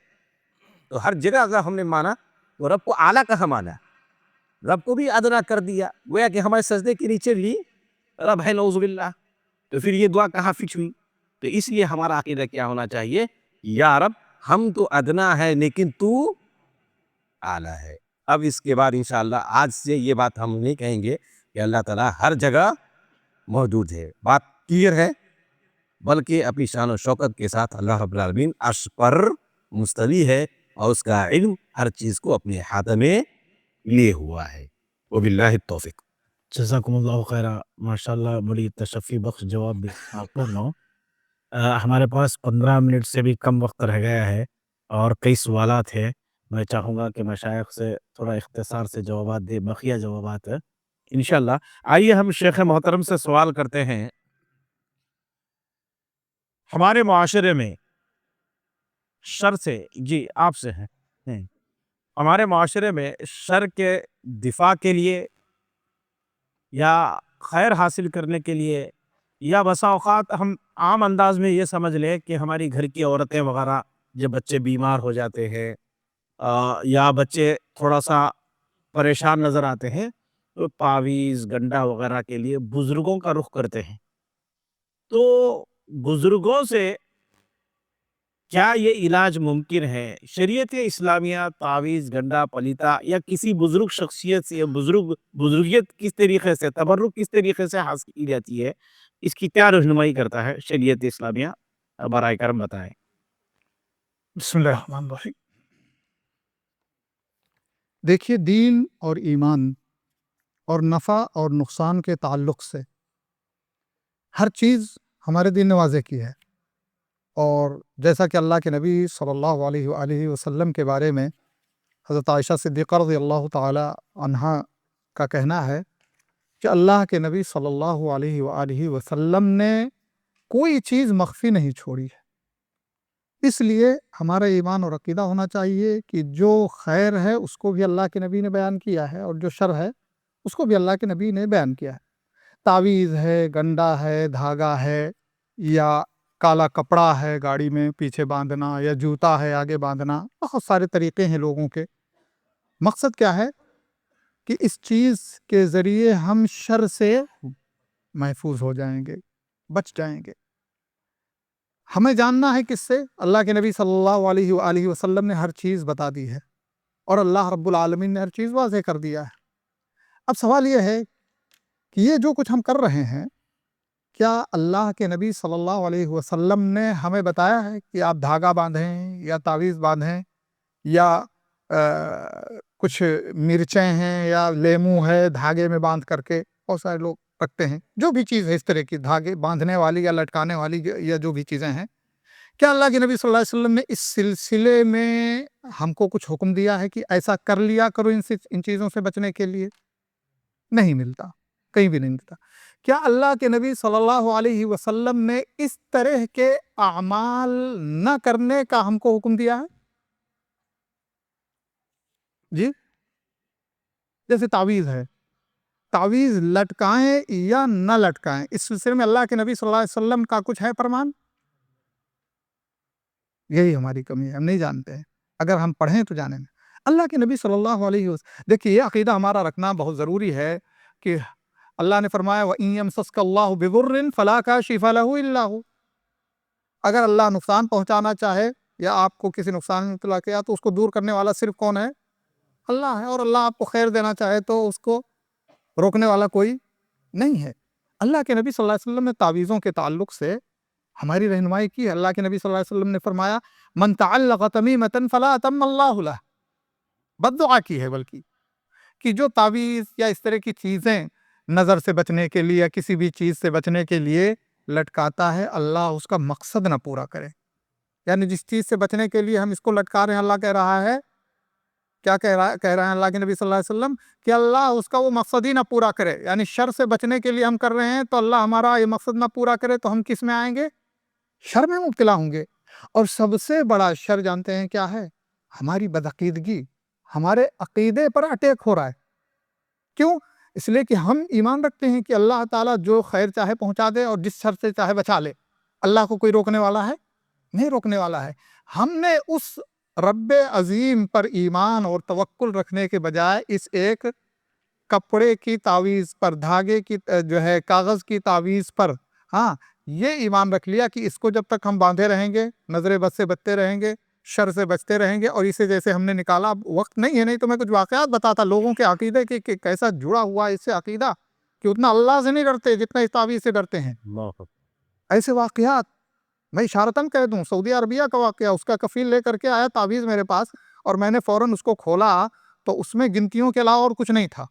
تو ہر جگہ اگر ہم نے مانا تو رب کو اعلیٰ کہاں مانا؟ رب کو بھی ادنا کر دیا. گویا کہ ہمارے سجدے کے نیچے بھی رب ہے، نعوذ باللہ. تو پھر یہ دعا کہاں فکس ہوئی؟ تو اس لیے ہمارا عقیدہ کیا ہونا چاہیے؟ یا رب ہم تو ادنا ہے لیکن تو اعلیٰ ہے. اب اس کے بعد انشاءاللہ آج سے یہ بات ہم نہیں کہیں گے کہ اللہ تعالیٰ ہر جگہ موجود ہے. بات کلیئر ہے. بلکہ اپنی شان و شوکت کے ساتھ اللہ رب العالمین عرش پر مستوی ہے اور اس کا علم ہر چیز کو اپنے احاطے میں لیے ہوا ہے. وباللہ التوفیق. جزاکم اللہ خیرہ. ماشاءاللہ بڑی تشفی بخش جواب بھی آپ کر رہا ہوں. ہمارے پاس 15 منٹ سے بھی کم وقت رہ گیا ہے اور کئی سوالات ہیں. میں چاہوں گا کہ مشائخ سے تھوڑا اختصار سے جوابات دے، بقیہ جوابات انشاءاللہ. آئیے ہم شیخ محترم سے سوال کرتے ہیں. ہمارے معاشرے میں شر سے، جی آپ سے ہیں، ہمارے معاشرے میں شر کے دفاع کے لیے یا خیر حاصل کرنے کے لیے، یا بسا اوقات ہم عام انداز میں یہ سمجھ لیں کہ ہماری گھر کی عورتیں وغیرہ جب بچے بیمار ہو جاتے ہیں یا بچے تھوڑا سا پریشان نظر آتے ہیں تو تعویذ گنڈا وغیرہ کے لیے بزرگوں کا رخ کرتے ہیں. تو بزرگوں سے کیا یہ علاج ممکن ہے؟ شریعت اسلامیہ تعویذ گنڈا پلیتا یا کسی بزرگ شخصیت سے یا بزرگیت کس طریقے سے تبرک کس طریقے سے حاصل کی جاتی ہے، اس کی کیا رہنمائی کرتا ہے شریعت اسلامیہ؟ برائے کرم بتائیں. بسم اللہ الرحمن الرحیم. دیکھیے، دین اور ایمان اور نفع اور نقصان کے تعلق سے ہر چیز ہمارے دین نے واضح کی ہے، اور جیسا کہ اللہ کے نبی صلی اللہ علیہ وآلہ وسلم کے بارے میں حضرت عائشہ صدیقہ رضی اللہ تعالی عنہا کا کہنا ہے کہ اللہ کے نبی صلی اللہ علیہ وآلہ وسلم نے کوئی چیز مخفی نہیں چھوڑی ہے. اس لیے ہمارا ایمان اور عقیدہ ہونا چاہیے کہ جو خیر ہے اس کو بھی اللہ کے نبی نے بیان کیا ہے، اور جو شر ہے اس کو بھی اللہ کے نبی نے بیان کیا ہے. تعویذ ہے، گنڈا ہے، دھاگا ہے، یا کالا کپڑا ہے گاڑی میں پیچھے باندھنا، یا جوتا ہے آگے باندھنا، بہت سارے طریقے ہیں لوگوں کے. مقصد کیا ہے کہ اس چیز کے ذریعے ہم شر سے محفوظ ہو جائیں گے، بچ جائیں گے. ہمیں جاننا ہے کس سے؟ اللہ کے نبی صلی اللہ علیہ وآلہ وسلم نے ہر چیز بتا دی ہے، اور اللہ رب العالمین نے ہر چیز واضح کر دیا ہے. اب سوال یہ ہے کہ یہ جو کچھ ہم کر رہے ہیں، کیا اللہ کے نبی صلی اللہ علیہ وسلم نے ہمیں بتایا ہے کہ آپ دھاگا باندھیں یا تعویذ باندھیں، یا کچھ مرچیں ہیں یا لیمو ہے دھاگے میں باندھ کر کے بہت سارے لوگ رکھتے ہیں، جو بھی چیز ہے اس طرح کی دھاگے باندھنے والی یا لٹکانے والی یا جو بھی چیزیں ہیں، کیا اللہ کے نبی صلی اللہ علیہ وسلم نے اس سلسلے میں ہم کو کچھ حکم دیا ہے کہ ایسا کر لیا کرو ان چیزوں سے بچنے کے لیے؟ نہیں ملتا، کہیں بھی نہیں ملتا. کیا اللہ کے نبی صلی اللہ علیہ وسلم نے اس طرح کے اعمال نہ کرنے کا ہم کو حکم دیا ہے؟ جی، جیسے تعویذ ہے، تعویذ لٹکائیں یا نہ لٹکائیں، اس سلسلے میں اللہ کے نبی صلی اللہ علیہ وسلم کا کچھ ہے فرمان؟ یہی ہماری کمی ہے، ہم نہیں جانتے ہیں. اگر ہم پڑھیں تو جانیں. اللہ کے نبی صلی اللہ علیہ وسلم، دیکھیے یہ عقیدہ ہمارا رکھنا بہت ضروری ہے کہ اللہ نے فرمایا وَإِن يَمْسَسْكَ اللَّهُ بِضُرٍّ فَلَا كَاشِفَ لَهُ إِلَّا هُوَ. اگر اللہ نقصان پہنچانا چاہے یا آپ کو کسی نقصان میں مبتلا کیا تو اس کو دور کرنے والا صرف کون ہے؟ اللہ ہے. اور اللہ آپ کو خیر دینا چاہے تو اس کو روکنے والا کوئی نہیں ہے. اللہ کے نبی صلی اللہ علیہ وسلم نے تعویذوں کے تعلق سے ہماری رہنمائی کی ہے. اللہ کے نبی صلی اللہ علیہ وسلم نے فرمایا من تعلق تمیمة فلا اتم اللہ لہ، بد دعا کی ہے بلکہ، کہ جو تعویذ یا اس طرح کی چیزیں نظر سے بچنے کے لیے یا کسی بھی چیز سے بچنے کے لیے لٹکاتا ہے، اللہ اس کا مقصد نہ پورا کرے. یعنی جس چیز سے بچنے کے لیے ہم اس کو لٹکا رہے ہیں، اللہ کہہ رہا ہے، کیا کہہ رہے ہیں اللہ کے نبی صلی اللہ علیہ وسلم کہ اللہ اس کا وہ مقصد ہی نہ پورا کرے. یعنی شر سے بچنے کے لیے ہم کر رہے ہیں تو اللہ ہمارا یہ مقصد نہ پورا کرے تو ہم کس میں آئیں گے؟ شر میں مبتلا ہوں گے. اور سب سے بڑا شر جانتے ہیں کیا ہے؟ ہماری بدعقیدگی، ہمارے عقیدے پر اٹیک ہو رہا ہے. کیوں؟ اس لیے کہ ہم ایمان رکھتے ہیں کہ اللہ تعالیٰ جو خیر چاہے پہنچا دے اور جس شر سے چاہے بچا لے. اللہ کو کوئی روکنے والا ہے؟ نہیں روکنے والا ہے. ہم نے اس رب عظیم پر ایمان اور توکل رکھنے کے بجائے اس ایک کپڑے کی تعویذ پر، دھاگے کی جو ہے کاغذ کی تعویذ پر یہ ایمان رکھ لیا کہ اس کو جب تک ہم باندھے رہیں گے، نظر بد سے بچتے رہیں گے، شر سے بچتے رہیں گے. اور اسے جیسے ہم نے نکالا، وقت نہیں ہے، نہیں تو میں کچھ واقعات بتاتا لوگوں کے عقیدے کے کہ کیسا جڑا ہوا ہے اس سے عقیدہ، کہ اتنا اللہ سے نہیں ڈرتے جتنا اس تعویذ سے ڈرتے ہیں. ایسے واقعات میں اشارتاً کہہ دوں، سعودی عربیہ کا واقعہ، اس کا کفیل لے کر کے آیا تعویذ میرے پاس، اور میں نے فوراً اس کو کھولا تو اس میں گنتیوں کے علاوہ اور کچھ نہیں تھا،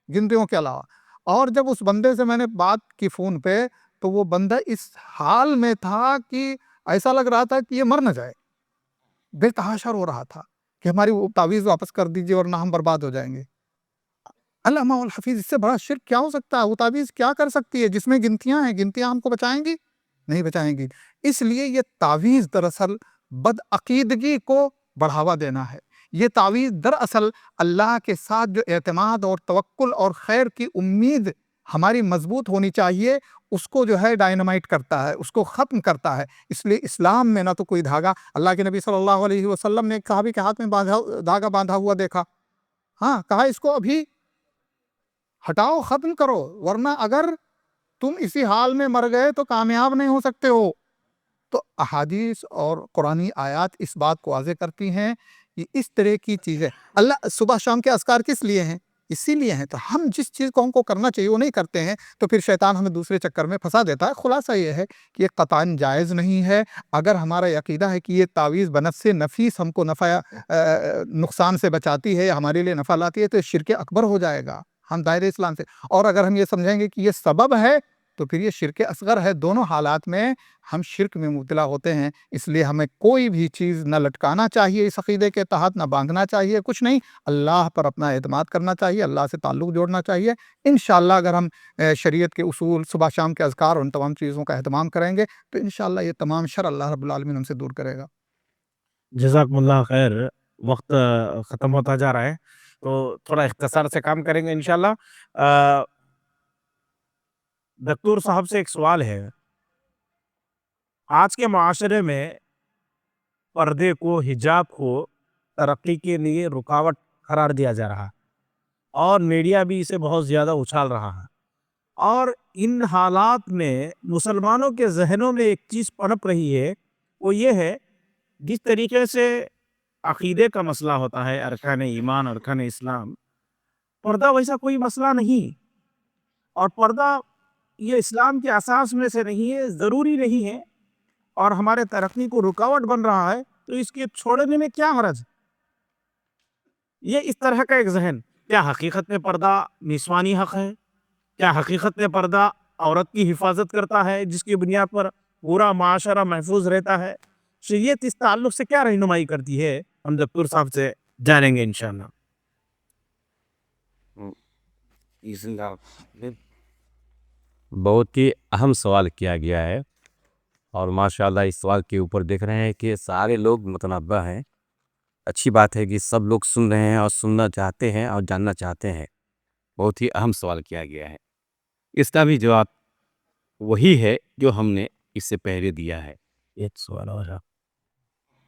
گنتیوں کے علاوہ. اور جب اس بندے سے میں نے بات کی فون پہ تو وہ بندہ اس حال میں تھا کہ ایسا لگ رہا تھا کہ یہ مر نہ جائے، بے تحاشا رو رہا تھا کہ ہماری وہ تعویذ واپس کر دیجیے ورنہ ہم برباد ہو جائیں گے. علامہ الحفیظ، اس سے بڑا شرک کیا ہو سکتا ہے؟ وہ تعویذ کیا کر سکتی ہے جس میں گنتیاں ہیں؟ گنتیاں ہم کو بچائیں گی؟ نہیں بچائیں گی. اس لیے یہ تعویذ دراصل بدعقیدگی کو بڑھاوا دینا ہے. یہ تعویذ دراصل اللہ کے ساتھ جو اعتماد اور توکل اور خیر کی امید ہماری مضبوط ہونی چاہیے، اس کو جو ہے ڈائنامائٹ کرتا ہے، اس کو ختم کرتا ہے۔ اس لیے اسلام میں نہ تو کوئی دھاگا، اللہ کے نبی صلی اللہ علیہ وسلم نے صحابی کے ہاتھ میں دھاگا باندھا ہوا دیکھا، ہاں کہا اس کو ابھی ہٹاؤ، ختم کرو، ورنہ اگر تم اسی حال میں مر گئے تو کامیاب نہیں ہو سکتے ہو۔ تو احادیث اور قرآنی آیات اس بات کو واضح کرتی ہیں کہ اس طرح کی چیزیں اللہ صبح شام کے اذکار کس لیے ہیں؟ اسی لیے ہیں۔ تو ہم جس چیز کو ہم کو کرنا چاہیے وہ نہیں کرتے ہیں تو پھر شیطان ہمیں دوسرے چکر میں پھنسا دیتا ہے۔ خلاصہ یہ ہے کہ یہ قطعاً جائز نہیں ہے۔ اگر ہمارا عقیدہ ہے کہ یہ تعویذ بنفس نفیس ہم کو نقصان سے بچاتی ہے یا ہمارے لیے نفع لاتی ہے تو شرک اکبر ہو جائے گا ہم دائرے اسلام سے۔ اور اگر ہم یہ سمجھیں گے کہ یہ سبب ہے تو پھر یہ شرک اصغر ہے۔ دونوں حالات میں ہم شرک میں مبتلا ہوتے ہیں۔ اس لیے ہمیں کوئی بھی چیز نہ لٹکانا چاہیے اس عقیدے کے تحت، نہ باندھنا چاہیے، کچھ نہیں۔ اللہ پر اپنا اعتماد کرنا چاہیے، اللہ سے تعلق جوڑنا چاہیے۔ انشاءاللہ اگر ہم شریعت کے اصول، صبح شام کے اذکار، ان تمام چیزوں کا اہتمام کریں گے تو انشاءاللہ یہ تمام شر اللہ رب العالمین ہم سے دور کرے گا۔ جزاکم اللہ خیر، وقت ختم ہوتا جا رہا ہے تو تھوڑا اختصار سے کام کریں گے انشاءاللہ۔ دکتور صاحب سے ایک سوال ہے، آج کے معاشرے میں پردے کو، حجاب کو ترقی کے لیے رکاوٹ قرار دیا جا رہا اور میڈیا بھی اسے بہت زیادہ اچھال رہا ہے، اور ان حالات میں مسلمانوں کے ذہنوں میں ایک چیز پنپ رہی ہے، وہ یہ ہے جس طریقے سے عقیدے کا مسئلہ ہوتا ہے، ارکان ایمان، ارکان اسلام، پردہ ویسا کوئی مسئلہ نہیں، اور پردہ یہ اسلام کے اساس میں سے نہیں ہے، ضروری نہیں ہے، اور ہمارے ترقی کو رکاوٹ بن رہا ہے، تو اس کے چھوڑنے میں کیا حرج؟ یہ اس طرح کا ایک ذہن، کیا حقیقت میں پردہ نسوانی حق ہے؟ کیا حقیقت میں پردہ عورت کی حفاظت کرتا ہے جس کی بنیاد پر پورا معاشرہ محفوظ رہتا ہے؟ شریعت اس تعلق سے کیا رہنمائی کرتی ہے؟ ہم دکتور صاحب سے جانیں گے انشاءاللہ۔ بہت ہی اہم سوال کیا گیا ہے، اور ماشاءاللہ اس سوال کے اوپر دیکھ رہے ہیں کہ سارے لوگ متنبع ہیں۔ اچھی بات ہے کہ سب لوگ سن رہے ہیں اور سننا چاہتے ہیں اور جاننا چاہتے ہیں۔ بہت ہی اہم سوال کیا گیا ہے، اس کا بھی جواب وہی ہے جو ہم نے اس سے پہلے دیا ہے۔ ایک سوال اور ہے،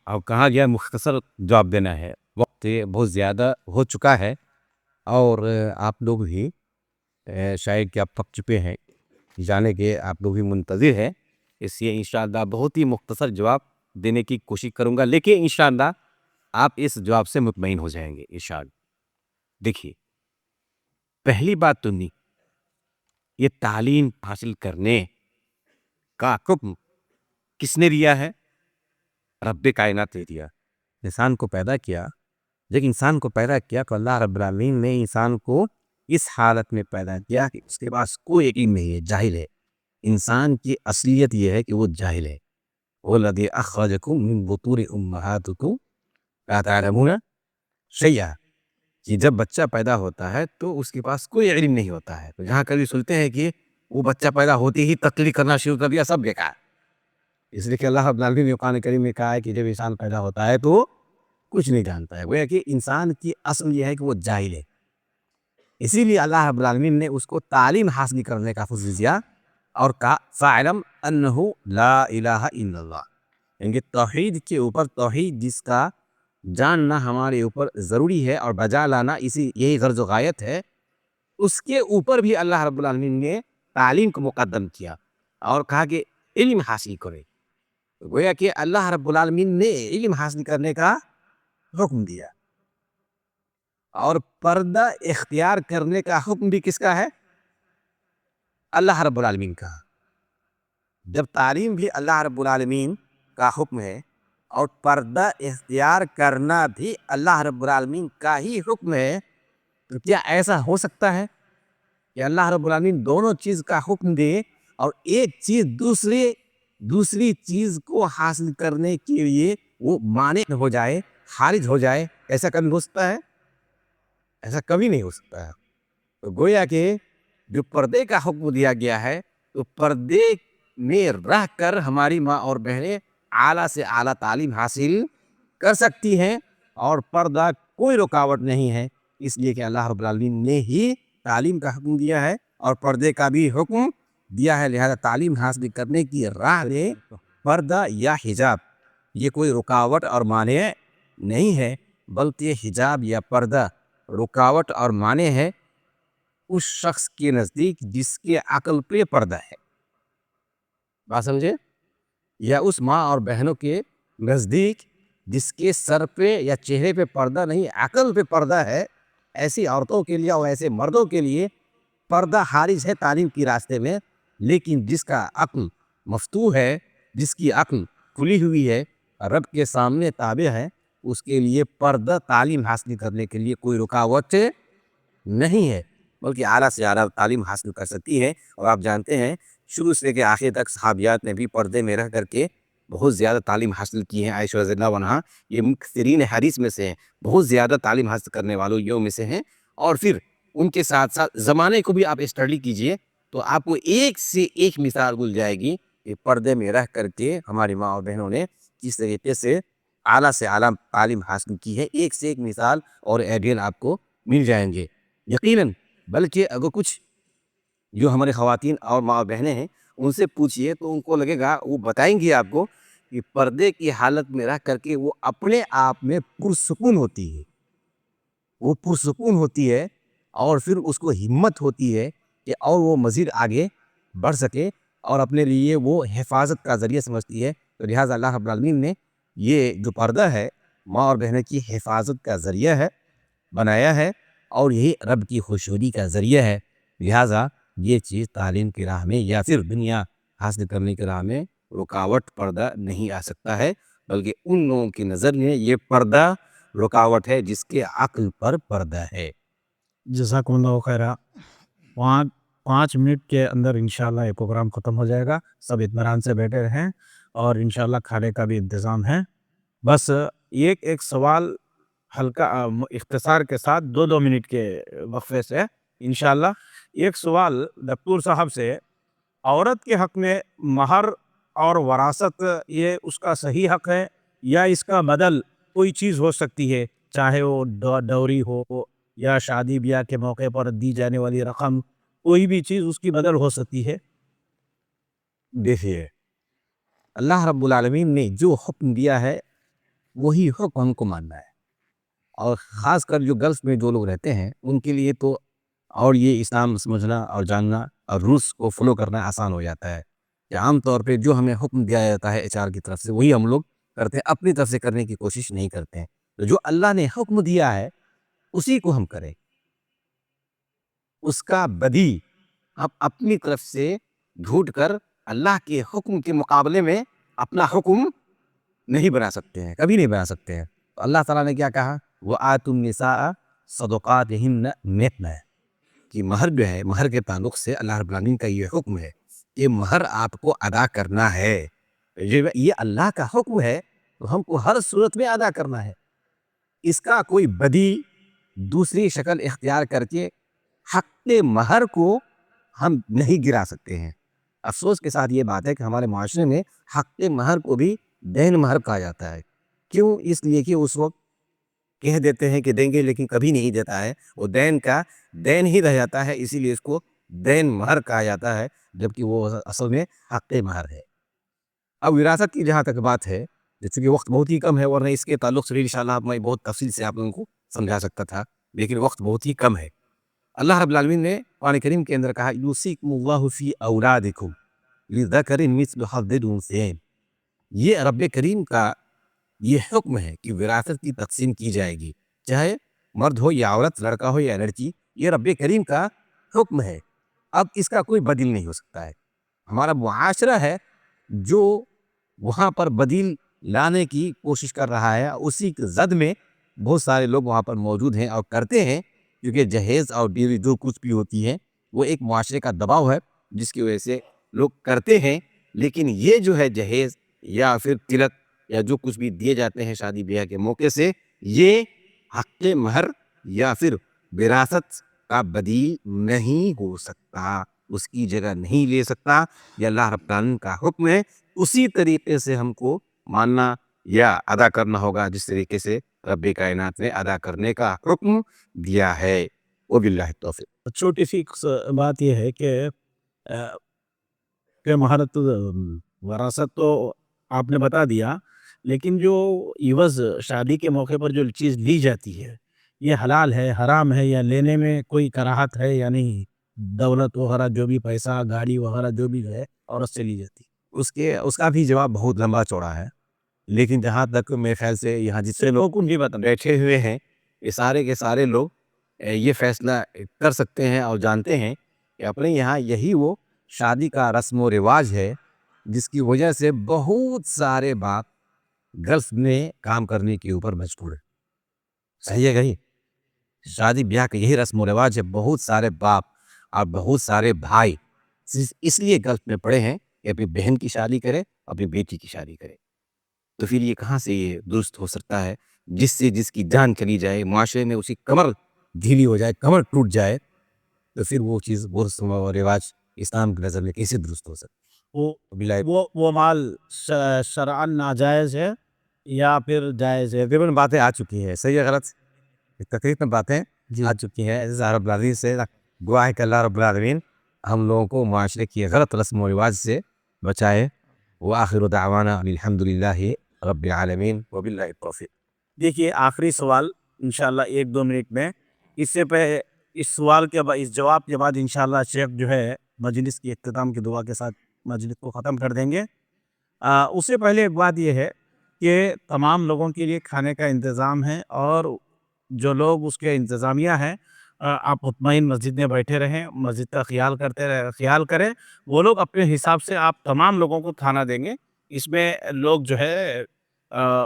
اور کہا گیا مختصر جواب دینا ہے، وقت بہت زیادہ ہو چکا ہے، اور آپ لوگ بھی شاید کہ آپ تھک چکے ہیں، جانے کے آپ لوگ بھی منتظر ہیں، اس لیے انشاءاللہ بہت ہی مختصر جواب دینے کی کوشش کروں گا، لیکن انشاءاللہ آپ اس جواب سے مطمئن ہو جائیں گے انشاءاللہ۔ دیکھیے، پہلی بات تو نہیں، یہ تعلیم حاصل کرنے کا حکم کس نے دیا ہے؟ رب کائنات نے دیا۔ انسان کو پیدا کیا، جب انسان کو پیدا کیا تو اللہ رب العالمین نے انسان کو اس حالت میں پیدا کیا کہ اس کے پاس کوئی علم نہیں ہے، جاہل ہے۔ انسان کی اصلیت یہ ہے کہ وہ جاہل ہے۔ وَالَّذِي أَخْرَجَكُم مِّن بُطُونِ أُمَّهَاتِكُمْ لَا تَعْلَمُونَ شَيْئًا، کہ جب بچہ پیدا ہوتا ہے تو اس کے پاس کوئی علم نہیں ہوتا ہے، تو جہاں کبھی سنتے ہیں کہ وہ بچہ پیدا ہوتے ہی تقلید کرنا شروع کر دیا، سب بیکار۔ اس لیے کہ اللہ رب العالمین نے قرآن کریم میں کہا ہے کہ جب انسان پیدا ہوتا ہے تو کچھ نہیں جانتا ہے، گویا کہ انسان کی اصل یہ ہے کہ وہ جاہل ہے۔ اسی لیے اللہ رب العالمین نے اس کو تعلیم حاصل کرنے کا فضل دیا اور کہا فَاعْلَمْ أَنَّهُ لَا إِلَٰهَ إِلَّا اللَّهُ، یعنی توحید کے اوپر، توحید جس کا جاننا ہمارے اوپر ضروری ہے اور بجا لانا یہی غرض و غایت ہے، اس کے اوپر بھی اللہ رب العالمین نے تعلیم کو مقدم کیا اور کہا کہ علم حاصل کرے۔ گویا کہ اللہ رب العالمین نے علم حاصل کرنے کا حکم دیا، اور پردہ اختیار کرنے کا حکم بھی کس کا ہے؟ اللہ رب العالمین کا۔ جب تعلیم بھی اللہ رب العالمین کا حکم ہے اور پردہ اختیار کرنا بھی اللہ رب العالمین کا ہی حکم ہے، تو کیا ایسا ہو سکتا ہے کہ اللہ رب العالمین دونوں چیز کا حکم دے اور ایک چیز دوسری چیز کو حاصل کرنے کے لیے وہ مانع ہو جائے، خارج ہو جائے؟ ایسا کبھی ہو سکتا ہے؟ ایسا کبھی نہیں ہو سکتا ہے۔ تو گویا کہ جو پردے کا حکم دیا گیا ہے، تو پردے میں رہ کر ہماری ماں اور بہنیں اعلیٰ سے اعلیٰ تعلیم حاصل کر سکتی ہیں، اور پردہ کوئی رکاوٹ نہیں ہے، اس لیے کہ اللہ رب العالمین نے ہی تعلیم کا حکم دیا ہے اور پردے کا بھی حکم دیا ہے. لہذا تعلیم حاصل کرنے کی راہ میں پردہ یا حجاب یہ کوئی رکاوٹ اور مانع نہیں ہے، بلکہ حجاب یا پردہ رکاوٹ اور مانع ہے اس شخص کے نزدیک جس کے عقل پہ پردہ ہے. بات سمجھے؟ یا اس ماں اور بہنوں کے نزدیک جس کے سر پہ یا چہرے پہ پردہ نہیں، عقل پہ پردہ ہے. ایسی عورتوں کے لیے اور ایسے مردوں کے لیے پردہ خارج ہے تعلیم کی راستے میں. لیکن جس کا عقل مفتوح ہے، جس کی عقل کھلی ہوئی ہے، رب کے سامنے تابع ہے، اس کے لیے پردہ تعلیم حاصل کرنے کے لیے کوئی رکاوٹ نہیں ہے، بلکہ اعلیٰ سے اعلیٰ تعلیم حاصل کر سکتی ہے. اور آپ جانتے ہیں شروع سے کہ آخر تک صحابیات نے بھی پردے میں رہ کر کے بہت زیادہ تعلیم حاصل کی ہے. عائشہ رضی اللہ عنہا یہ مکثرین حدیث میں سے ہیں، بہت زیادہ تعلیم حاصل کرنے والوں یہ میں سے ہیں. اور پھر ان کے ساتھ ساتھ زمانے کو بھی آپ اسٹڈی کیجئے تو آپ کو ایک سے ایک مثال مل جائے گی کہ پردے میں رہ کر کے ہماری ماں اور بہنوں نے کس طریقے سے اعلیٰ تعلیم حاصل کی ہے. ایک سے ایک مثال اور ایڈیل آپ کو مل جائیں گے یقیناً. بلکہ اگر کچھ جو ہمارے خواتین اور ماں اور بہنیں ہیں ان سے پوچھئے تو ان کو لگے گا، وہ بتائیں گی آپ کو کہ پردے کی حالت میں رہ کر کے وہ اپنے آپ میں پرسکون ہوتی ہے. وہ پرسکون ہوتی ہے اور پھر اس کو ہمت ہوتی ہے کہ اور وہ مزید آگے بڑھ سکے اور اپنے لیے وہ حفاظت کا ذریعہ سمجھتی ہے. تو لہٰذا اللہ رب العالمین نے یہ جو پردہ ہے ماں اور بہنوں کی حفاظت کا ذریعہ ہے بنایا ہے، اور یہی رب کی خوشنودی کا ذریعہ ہے. لہٰذا یہ چیز تعلیم کی راہ میں یا پھر دنیا حاصل کرنے کی راہ میں رکاوٹ پردہ نہیں آ سکتا ہے، بلکہ ان لوگوں کی نظر میں یہ پردہ رکاوٹ ہے جس کے عقل پر پردہ ہے. جزاکم اللہ خیرہ. 5 منٹ کے اندر انشاءاللہ یہ پروگرام ختم ہو جائے گا. سب اطمینان سے بیٹھے رہیں اور انشاءاللہ کھانے کا بھی انتظام ہے. بس ایک سوال ہلکا اختصار کے ساتھ 2 منٹ کے وقفے سے انشاءاللہ. ایک سوال دکتور صاحب سے، عورت کے حق میں مہر اور وراثت یہ اس کا صحیح حق ہے یا اس کا بدل کوئی چیز ہو سکتی ہے، چاہے وہ ڈوری ہو یا شادی بیاہ کے موقع پر دی جانے والی رقم، کوئی بھی چیز اس کی بدل ہو سکتی ہے؟ دیکھیے اللہ رب العالمین نے جو حکم دیا ہے وہی حکم ہم کو ماننا ہے. اور خاص کر جو گلف میں جو لوگ رہتے ہیں ان کے لیے تو اور یہ اسلام سمجھنا اور جاننا اور رولس کو فالو کرنا آسان ہو جاتا ہے کہ عام طور پہ جو ہمیں حکم دیا جاتا ہے HR کی طرف سے وہی ہم لوگ کرتے ہیں، اپنی طرف سے کرنے کی کوشش نہیں کرتے ہیں. تو جو اللہ نے حکم دیا ہے اسی کو ہم کریں، اس کا بدی ہم اپنی طرف سے ڈھونڈ کر اللہ کے حکم کے مقابلے میں اپنا حکم نہیں بنا سکتے ہیں، کبھی نہیں بنا سکتے ہیں. تو اللہ تعالیٰ نے کیا کہا؟ وَآتُوا النِّسَاءَ صَدُقَاتِهِنَّ مِثْلًا، کہ مہر جو ہے، مہر کے تعلق سے اللہ رب العالمین کا یہ حکم ہے کہ مہر آپ کو ادا کرنا ہے. یہ اللہ کا حکم ہے تو ہم کو ہر صورت میں ادا کرنا ہے. اس کا کوئی بدی دوسری شکل اختیار کر کے حق مہر کو ہم نہیں گرا سکتے ہیں. افسوس کے ساتھ یہ بات ہے کہ ہمارے معاشرے میں حق مہر کو بھی دین مہر کہا جاتا ہے. کیوں؟ اس لیے کہ اس وقت کہہ دیتے ہیں کہ دیں گے لیکن کبھی نہیں دیتا ہے، وہ دین کا دین ہی رہ جاتا ہے، اسی لیے اس کو دین مہر کہا جاتا ہے، جبکہ وہ اصل میں حق مہر ہے. اب وراثت کی جہاں تک بات ہے، جیسے کہ وقت بہت ہی کم ہے ورنہ اس کے تعلق سے انشاءاللہ میں بہت تفصیل سے آپ لوگوں کو سمجھا سکتا تھا، لیکن وقت بہت ہی کم ہے. اللہ رب العالمین نے قرآن کریم کے اندر کہا یوصیکم اللہ فی اولادکم للذکر مثل حظ الانثیین. یہ رب کریم کا یہ حکم ہے کہ وراثت کی تقسیم کی جائے گی، چاہے مرد ہو یا عورت، لڑکا ہو یا لڑکی، یہ رب کریم کا حکم ہے. اب اس کا کوئی بدیل نہیں ہو سکتا ہے. ہمارا معاشرہ ہے جو وہاں پر بدیل لانے کی کوشش کر رہا ہے، اسی کی زد میں بہت سارے لوگ وہاں پر موجود ہیں اور کرتے ہیں، کیونکہ جہیز اور بیوی جو کچھ بھی ہوتی ہے وہ ایک معاشرے کا دباؤ ہے جس کی وجہ سے لوگ کرتے ہیں. لیکن یہ جو ہے جہیز یا پھر تلک یا جو کچھ بھی دیے جاتے ہیں شادی بیاہ کے موقع سے، یہ حق مہر یا پھر وراثت کا بدیل نہیں ہو سکتا، اس کی جگہ نہیں لے سکتا. یہ اللہ رب العالمین کا حکم ہے، اسی طریقے سے ہم کو ماننا یا ادا کرنا ہوگا جس طریقے سے رب کائنات نے ادا کرنے کا حکم دیا ہے. وباللہ التوفیق۔ چھوٹی سی بات یہ ہے کہ مہارت وراثت تو آپ نے بتا دیا، لیکن جو عوض شادی کے موقع پر جو چیز لی جاتی ہے یہ حلال ہے حرام ہے، یا لینے میں کوئی کراہت ہے یا نہیں؟ دولت وغیرہ جو بھی پیسہ گاڑی وغیرہ جو بھی ہے عورت سے لی جاتی ہے، اس کا بھی جواب بہت لمبا چوڑا ہے، لیکن جہاں تک میرے خیال سے یہاں جتنے لوگ کو بھی بتا بیٹھے ہوئے ہیں یہ سارے کے سارے لوگ یہ فیصلہ کر سکتے ہیں اور جانتے ہیں کہ اپنے یہاں یہی وہ شادی کا رسم و رواج ہے جس کی وجہ سے بہت سارے باپ گلف میں کام کرنے کے اوپر مجبور ہے۔ صحیح ہے کہیں؟ شادی بیاہ کا یہی رسم و رواج ہے، بہت سارے باپ اور بہت سارے بھائی اس لیے گلف میں پڑے ہیں کہ اپنی بہن کی شادی کرے، اپنی بیٹی کی شادی کرے۔ تو پھر یہ کہاں سے یہ درست ہو سکتا ہے؟ جس سے جس کی جان چلی جائے، معاشرے میں اسی کمر ڈھیلی ہو جائے، کمر ٹوٹ جائے، تو پھر وہ چیز وہ رسم و رواج اسلام کی نظر میں کیسے درست ہو سکتا ہے؟ وہ مال شرعاً ناجائز ہے یا پھر جائز ہے؟ تقریباً باتیں آ چکی ہیں، صحیح ہے غلط؟ تقریباً باتیں آ چکی ہیں۔ رب العالمین سے دعا ہے کہ اللہ رب العالمین ہم لوگوں کو معاشرے کی غلط رسم و رواج سے بچائے۔ وآخر دعوانا الحمدللہ رب العالمین وباللہ التوفیق۔ دیکھیے آخری سوال انشاءاللہ 1-2 منٹ میں، اس سے پہلے اس سوال کے بعد اس جواب کے بعد انشاءاللہ شیخ جو ہے مجلس کی اختتام کی دعا کے ساتھ مجلس کو ختم کر دیں گے۔ اس سے پہلے ایک بات یہ ہے کہ تمام لوگوں کے لیے کھانے کا انتظام ہے، اور جو لوگ اس کے انتظامیہ ہیں آپ مطمئن مسجد میں بیٹھے رہیں، مسجد کا خیال کریں، وہ لوگ اپنے حساب سے آپ تمام لوگوں کو کھانا دیں گے۔ اس میں لوگ جو ہے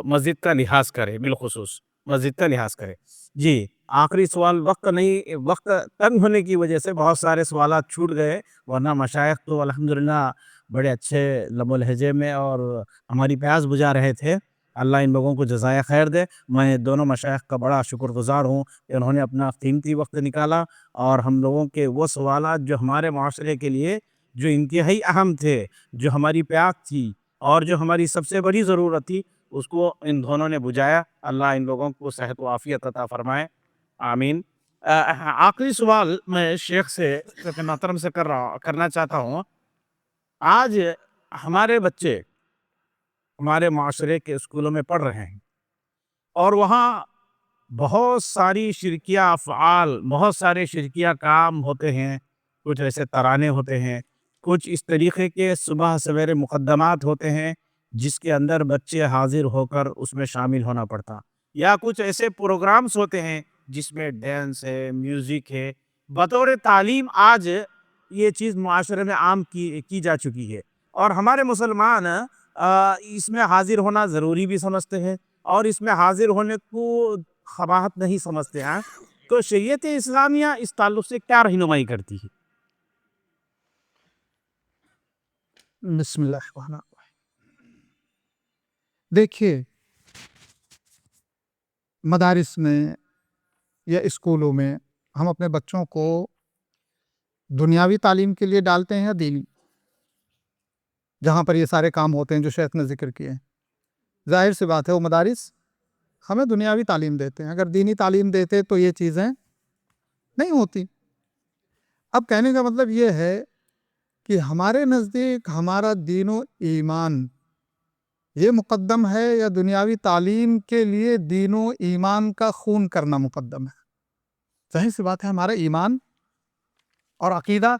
مسجد کا لحاظ کرے، بالخصوص مسجد کا لحاظ کرے۔ جی آخری سوال، وقت تنگ ہونے کی وجہ سے بہت سارے سوالات چھوٹ گئے، ورنہ مشائخ تو الحمدللہ بڑے اچھے لب و لہجے میں اور ہماری پیاس بجھا رہے تھے۔ اللہ ان لوگوں کو جزائے خیر دے۔ میں دونوں مشائخ کا بڑا شکر گزار ہوں کہ انہوں نے اپنا قیمتی وقت نکالا اور ہم لوگوں کے وہ سوالات جو ہمارے معاشرے کے لیے جو انتہائی اہم تھے، جو ہماری پیاس تھی اور جو ہماری سب سے بڑی ضرورت تھی، اس کو ان دونوں نے بجھایا۔ اللہ ان لوگوں کو صحت و عافیت عطا فرمائے، آمین۔ آخری سوال میں شیخ سے محترم سے کرنا چاہتا ہوں۔ آج ہمارے بچے ہمارے معاشرے کے اسکولوں میں پڑھ رہے ہیں، اور وہاں بہت ساری شرکیہ افعال، بہت سارے شرکیہ کام ہوتے ہیں، کچھ ایسے ترانے ہوتے ہیں، کچھ اس طریقے کے صبح سویرے مقدمات ہوتے ہیں جس کے اندر بچے حاضر ہو کر اس میں شامل ہونا پڑتا، یا کچھ ایسے پروگرامز ہوتے ہیں جس میں ڈانس ہے، میوزک ہے۔ بطور تعلیم آج یہ چیز معاشرے میں عام کی جا چکی ہے، اور ہمارے مسلمان اس میں حاضر ہونا ضروری بھی سمجھتے ہیں، اور اس میں حاضر ہونے کو قباحت نہیں سمجھتے ہیں۔ تو شریعت اسلامیہ اس تعلق سے کیا رہنمائی کرتی ہے؟ بسم اللہ الرحمن الرحیم۔ دیکھیے مدارس میں یا اسکولوں میں ہم اپنے بچوں کو دنیاوی تعلیم کے لیے ڈالتے ہیں یا دینی، جہاں پر یہ سارے کام ہوتے ہیں جو شیخ نے ذکر کیے ہیں؟ ظاہر سی بات ہے وہ مدارس ہمیں دنیاوی تعلیم دیتے ہیں، اگر دینی تعلیم دیتے تو یہ چیزیں نہیں ہوتی۔ اب کہنے کا مطلب یہ ہے کہ ہمارے نزدیک ہمارا دین و ایمان یہ مقدم ہے، یا دنیاوی تعلیم کے لیے دین و ایمان کا خون کرنا مقدم ہے؟ ظاہر سی بات ہے ہمارا ایمان اور عقیدہ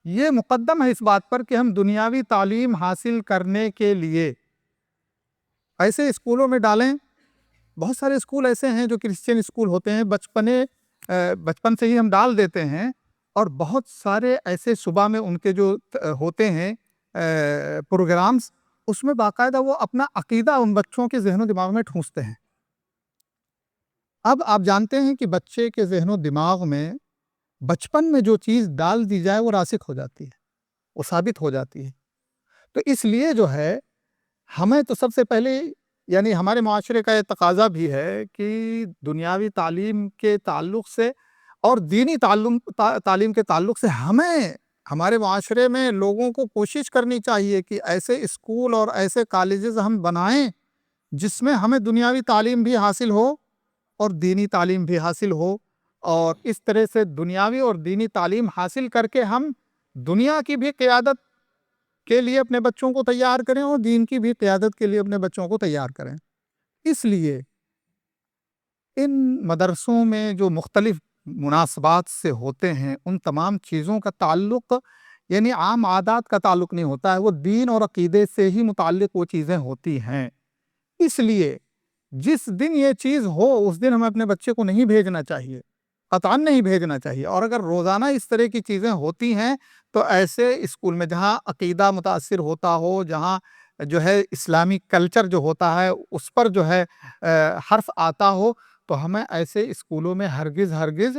یہ مقدم ہے اس بات پر کہ ہم دنیاوی تعلیم حاصل کرنے کے لیے ایسے اسکولوں میں ڈالیں۔ بہت سارے اسکول ایسے ہیں جو کرسچین اسکول ہوتے ہیں، بچپن سے ہی ہم ڈال دیتے ہیں، اور بہت سارے ایسے صبح میں ان کے جو ہوتے ہیں پروگرامز، اس میں باقاعدہ وہ اپنا عقیدہ ان بچوں کے ذہن و دماغ میں ٹھونستے ہیں۔ اب آپ جانتے ہیں کہ بچے کے ذہن و دماغ میں بچپن میں جو چیز ڈال دی جائے وہ راسخ ہو جاتی ہے، وہ ثابت ہو جاتی ہے۔ تو اس لیے جو ہے ہمیں تو سب سے پہلے، یعنی ہمارے معاشرے کا یہ تقاضا بھی ہے کہ دنیاوی تعلیم کے تعلق سے اور دینی تعلیم کے تعلق سے ہمارے معاشرے میں لوگوں کو کوشش کرنی چاہیے کہ ایسے اسکول اور ایسے کالجز ہم بنائیں جس میں ہمیں دنیاوی تعلیم بھی حاصل ہو اور دینی تعلیم بھی حاصل ہو، اور اس طرح سے دنیاوی اور دینی تعلیم حاصل کر کے ہم دنیا کی بھی قیادت کے لیے اپنے بچوں کو تیار کریں اور دین کی بھی قیادت کے لیے اپنے بچوں کو تیار کریں۔ اس لیے ان مدرسوں میں جو مختلف مناسبات سے ہوتے ہیں ان تمام چیزوں کا تعلق یعنی عام عادات کا تعلق نہیں ہوتا ہے، وہ دین اور عقیدے سے ہی متعلق وہ چیزیں ہوتی ہیں۔ اس لیے جس دن یہ چیز ہو اس دن ہمیں اپنے بچے کو نہیں بھیجنا چاہیے، قطعاً نہیں بھیجنا چاہیے۔ اور اگر روزانہ اس طرح کی چیزیں ہوتی ہیں تو ایسے اسکول میں جہاں عقیدہ متاثر ہوتا ہو، جہاں جو ہے اسلامی کلچر جو ہوتا ہے اس پر جو ہے حرف آتا ہو، تو ہمیں ایسے اسکولوں میں ہرگز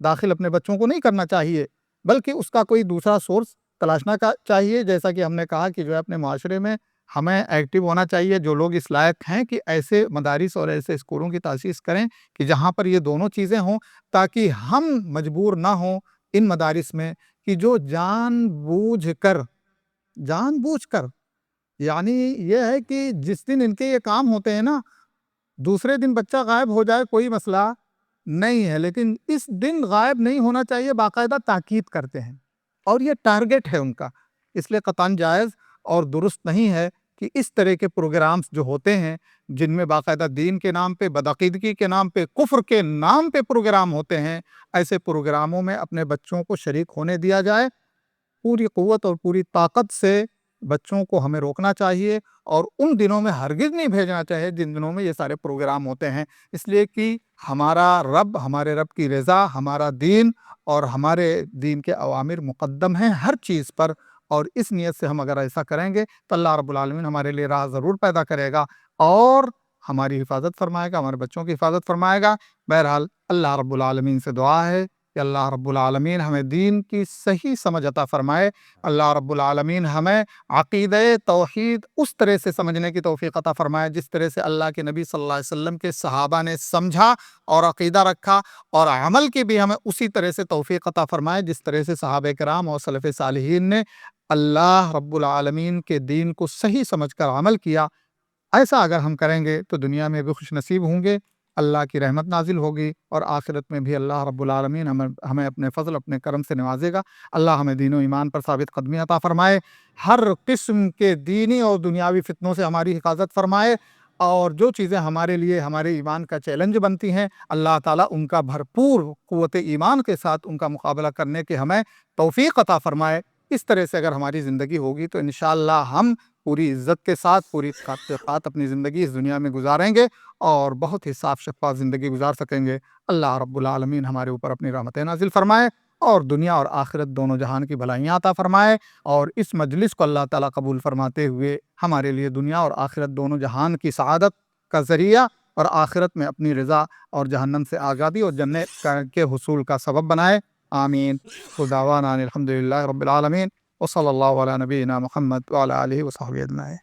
داخل اپنے بچوں کو نہیں کرنا چاہیے، بلکہ اس کا کوئی دوسرا سورس تلاشنا چاہیے۔ جیسا کہ ہم نے کہا کہ جو ہے اپنے معاشرے میں ہمیں ایکٹیو ہونا چاہیے، جو لوگ اس لائق ہیں کہ ایسے مدارس اور ایسے اسکولوں کی تاسیس کریں کہ جہاں پر یہ دونوں چیزیں ہوں، تاکہ ہم مجبور نہ ہوں ان مدارس میں کہ جو جان بوجھ کر یعنی یہ ہے کہ جس دن ان کے یہ کام ہوتے ہیں نا، دوسرے دن بچہ غائب ہو جائے کوئی مسئلہ نہیں ہے، لیکن اس دن غائب نہیں ہونا چاہیے، باقاعدہ تاکید کرتے ہیں اور یہ ٹارگٹ ہے ان کا۔ اس لیے قطعاً جائز اور درست نہیں ہے کہ اس طرح کے پروگرامز جو ہوتے ہیں جن میں باقاعدہ دین کے نام پہ، بدعقیدگی کے نام پہ، کفر کے نام پہ پروگرام ہوتے ہیں، ایسے پروگراموں میں اپنے بچوں کو شریک ہونے دیا جائے۔ پوری قوت اور پوری طاقت سے بچوں کو ہمیں روکنا چاہیے اور ان دنوں میں ہرگز نہیں بھیجنا چاہیے جن دنوں میں یہ سارے پروگرام ہوتے ہیں، اس لیے کہ ہمارے رب کی رضا، ہمارا دین اور ہمارے دین کے اوامر مقدم ہیں ہر چیز پر، اور اس نیت سے ہم اگر ایسا کریں گے تو اللہ رب العالمین ہمارے لیے راہ ضرور پیدا کرے گا اور ہماری حفاظت فرمائے گا، ہمارے بچوں کی حفاظت فرمائے گا۔ بہرحال اللہ رب العالمین سے دعا ہے کہ اللہ رب العالمین ہمیں دین کی صحیح سمجھ عطا فرمائے، اللہ رب العالمین ہمیں عقیدہ توحید اس طرح سے سمجھنے کی توفیق عطا فرمائے جس طرح سے اللہ کے نبی صلی اللہ علیہ وسلم کے صحابہ نے سمجھا اور عقیدہ رکھا، اور عمل کی بھی ہمیں اسی طرح سے توفیق عطا فرمائے جس طرح سے صحابہ کرام اور سلف صالحین نے اللہ رب العالمین کے دین کو صحیح سمجھ کر عمل کیا۔ ایسا اگر ہم کریں گے تو دنیا میں بھی خوش نصیب ہوں گے، اللہ کی رحمت نازل ہوگی، اور آخرت میں بھی اللہ رب العالمین ہمیں اپنے فضل اپنے کرم سے نوازے گا۔ اللہ ہمیں دین و ایمان پر ثابت قدمی عطا فرمائے، ہر قسم کے دینی اور دنیاوی فتنوں سے ہماری حفاظت فرمائے، اور جو چیزیں ہمارے لیے ہمارے ایمان کا چیلنج بنتی ہیں اللہ تعالیٰ ان کا بھرپور قوت ایمان کے ساتھ ان کا مقابلہ کرنے کے ہمیں توفیق عطا فرمائے۔ اس طرح سے اگر ہماری زندگی ہوگی تو انشاءاللہ ہم پوری عزت کے ساتھ، پوری ساتھ اپنی زندگی اس دنیا میں گزاریں گے اور بہت ہی صاف شفاف زندگی گزار سکیں گے۔ اللہ رب العالمین ہمارے اوپر اپنی رحمتیں نازل فرمائے اور دنیا اور آخرت دونوں جہان کی بھلائیاں عطا فرمائے، اور اس مجلس کو اللہ تعالیٰ قبول فرماتے ہوئے ہمارے لیے دنیا اور آخرت دونوں جہان کی سعادت کا ذریعہ اور آخرت میں اپنی رضا اور جہنم سے آزادی اور جنت کے حصول کا سبب بنائے۔ آمین۔ خداوانا الحمدللہ رب العالمین، وصلی اللہ علی نبینا محمد وعلی آلہ وصحبہ اجمعین۔